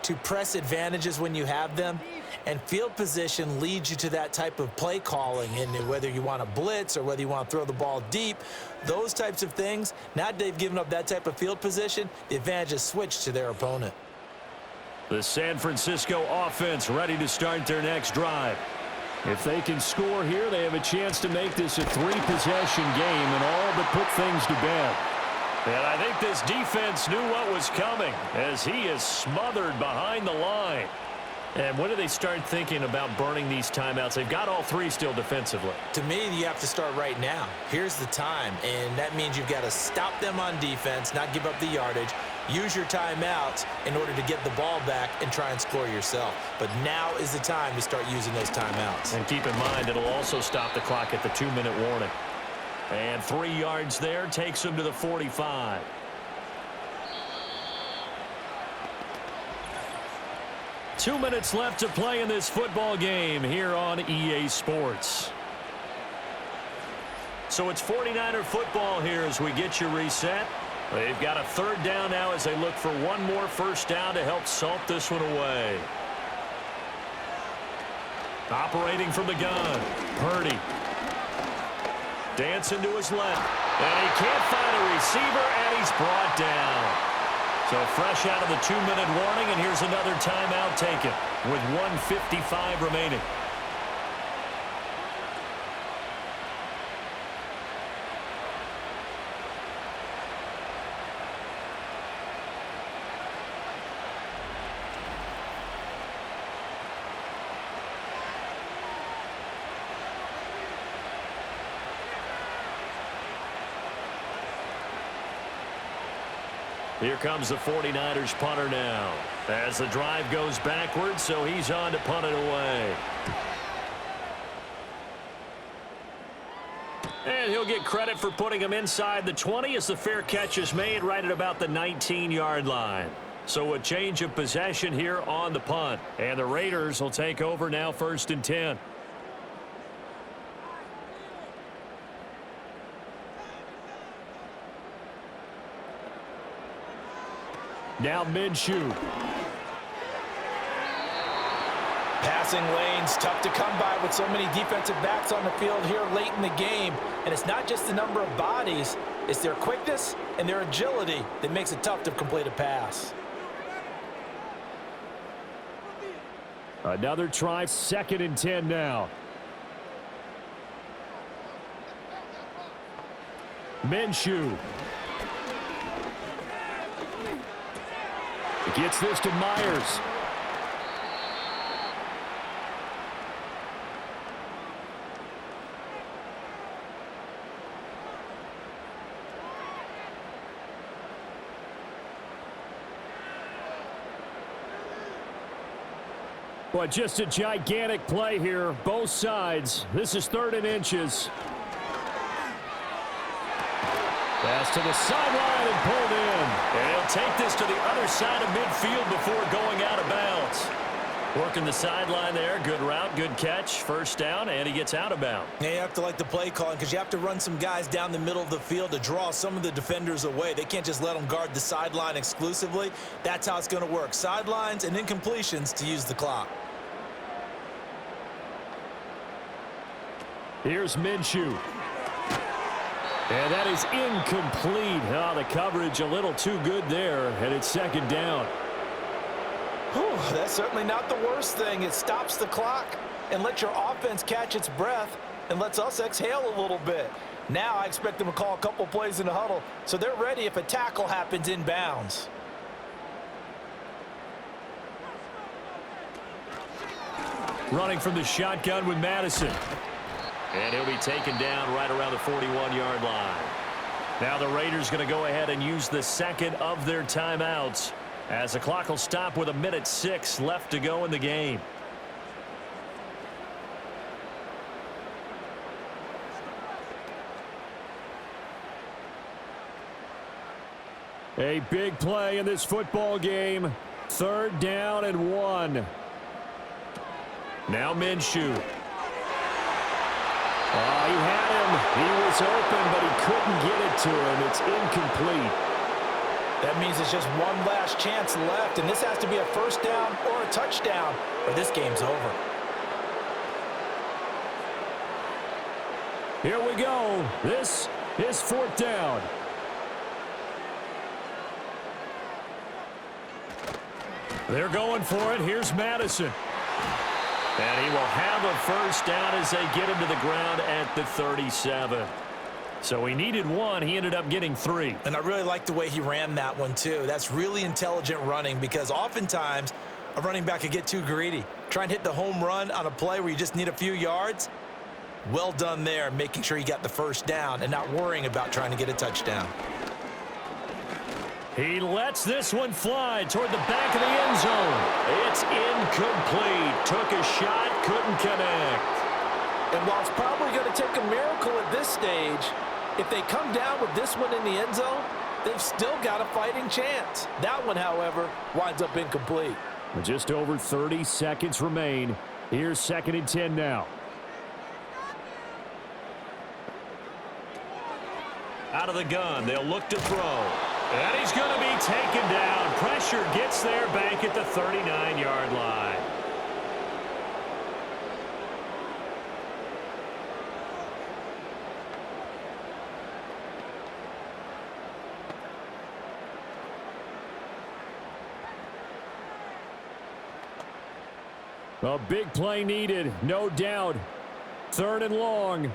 to press advantages when you have them, and field position leads you to that type of play calling. And whether you want to blitz or whether you want to throw the ball deep, those types of things, now that they've given up that type of field position, the advantage is switched to their opponent. The San Francisco offense ready to start their next drive. If they can score here, they have a chance to make this a 3-possession game and all but put things to bed. And I think this defense knew what was coming as he is smothered behind the line. And when do they start thinking about burning these timeouts? They've got all 3 still defensively. To me, you have to start right now. Here's the time, and that means you've got to stop them on defense, not give up the yardage, use your timeouts in order to get the ball back and try and score yourself. But now is the time to start using those timeouts. And keep in mind, it'll also stop the clock at the 2-minute warning. And 3 yards there takes him to the 45. Two minutes left to play in this football game here on EA Sports. So it's 49er football here as we get you reset. They've got a 3rd down now as they look for one more first down to help salt this one away. Operating from the gun, Purdy. Dancing to his left. And he can't find a receiver, and he's brought down. So fresh out of the 2-minute warning, and here's another timeout taken with 1:55 remaining. Here comes the 49ers punter now as the drive goes backwards, so he's on to punt it away. And he'll get credit for putting him inside the 20 as the fair catch is made right at about the 19-yard line. So a change of possession here on the punt. And the Raiders will take over now 1st and 10. Now Minshew. Passing lanes, tough to come by with so many defensive backs on the field here late in the game. And it's not just the number of bodies, it's their quickness and their agility that makes it tough to complete a pass. Another try, 2nd and 10 now. Minshew. Gets this to Myers. But just a gigantic play here, both sides. This is 3rd and inches. Pass to the sideline and pulled in. And he'll take this to the other side of midfield before going out of bounds. Working the sideline there. Good route, good catch. First down, and he gets out of bounds. Yeah, you have to like the play calling because you have to run some guys down the middle of the field to draw some of the defenders away. They can't just let them guard the sideline exclusively. That's how it's going to work. Sidelines and incompletions to use the clock. Here's Minshew. And that is incomplete. Oh, the coverage a little too good there, and it's 2nd down. Whew, that's certainly not the worst thing. It stops the clock and lets your offense catch its breath and lets us exhale a little bit. Now I expect them to call a couple plays in the huddle so they're ready if a tackle happens inbounds. Running from the shotgun with Madison. And he'll be taken down right around the 41-yard line. Now the Raiders going to go ahead and use the second of their timeouts as the clock will stop with 1:06 left to go in the game. A big play in this football game. 3rd down and 1. Now Minshew. Oh, he had him. He was open, but he couldn't get it to him. It's incomplete. That means it's just one last chance left, and this has to be a 1st down or a touchdown, or this game's over. Here we go. This is 4th down. They're going for it. Here's Madison. And he will have a 1st down as they get him to the ground at the 37. So he needed 1. He ended up getting 3. And I really like the way he ran that one, too. That's really intelligent running because oftentimes a running back could get too greedy. Try and hit the home run on a play where you just need a few yards. Well done there, making sure you got the 1st down and not worrying about trying to get a touchdown. He lets this one fly toward the back of the end zone. It's incomplete. Took a shot, couldn't connect. And while it's probably going to take a miracle at this stage, if they come down with this one in the end zone, they've still got a fighting chance. That one, however, winds up incomplete. Just over 30 seconds remain. Here's 2nd and 10 now. Out of the gun, they'll look to throw. And he's going to be taken down. Pressure gets there back at the 39-yard line. A big play needed, no doubt. 3rd and long.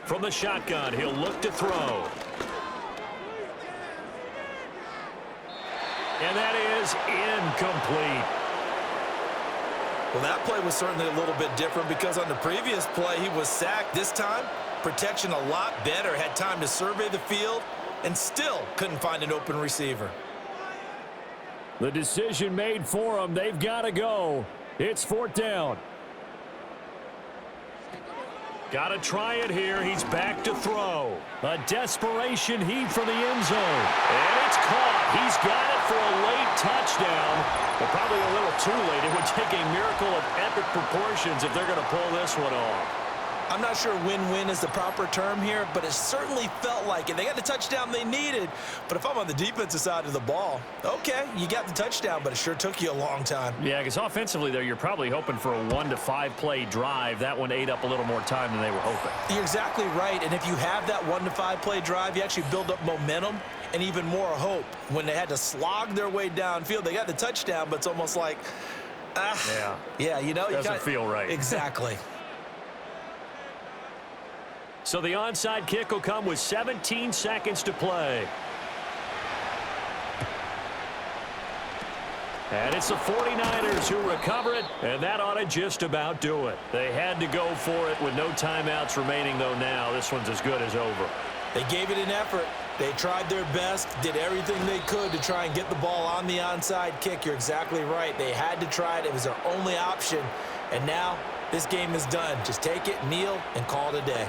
From the shotgun, he'll look to throw. And that is incomplete. Well, that play was certainly a little bit different because on the previous play, he was sacked. This time, protection a lot better. Had time to survey the field and still couldn't find an open receiver. The decision made for him. They've got to go. It's 4th down. Got to try it here. He's back to throw. A desperation heave from the end zone. And it's caught. He's got it for a late touchdown. But probably a little too late. It would take a miracle of epic proportions if they're going to pull this one off. I'm not sure win-win is the proper term here, but it certainly felt like it. They got the touchdown they needed, but if I'm on the defensive side of the ball, okay, you got the touchdown, but it sure took you a long time. Yeah, because offensively there, you're probably hoping for a 1 to 5 play drive. That one ate up a little more time than they were hoping. You're exactly right, and if you have that 1 to 5 play drive, you actually build up momentum and even more hope. When they had to slog their way downfield, they got the touchdown, but it's almost like, yeah, you know, doesn't feel right. Exactly. So the onside kick will come with 17 seconds to play. And it's the 49ers who recover it, and that ought to just about do it. They had to go for it with no timeouts remaining, though now this one's as good as over. They gave it an effort. They tried their best, did everything they could to try and get the ball on the onside kick. You're exactly right. They had to try it. It was their only option. And now this game is done. Just take it, kneel, and call it a day.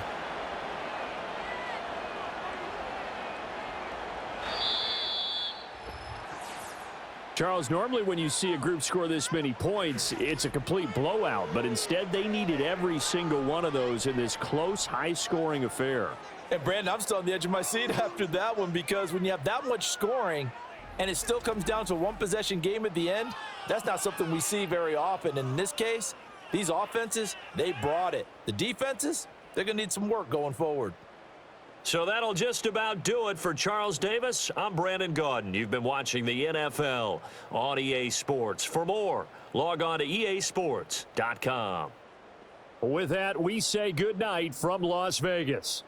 Charles, normally when you see a group score this many points, it's a complete blowout. But instead, they needed every single one of those in this close, high-scoring affair. And, Brandon, I'm still on the edge of my seat after that one because when you have that much scoring and it still comes down to a one-possession game at the end, that's not something we see very often. And in this case, these offenses, they brought it. The defenses, they're going to need some work going forward. So that'll just about do it for Charles Davis. I'm Brandon Gaudin. You've been watching the NFL on EA Sports. For more, log on to easports.com. With that, we say goodnight from Las Vegas.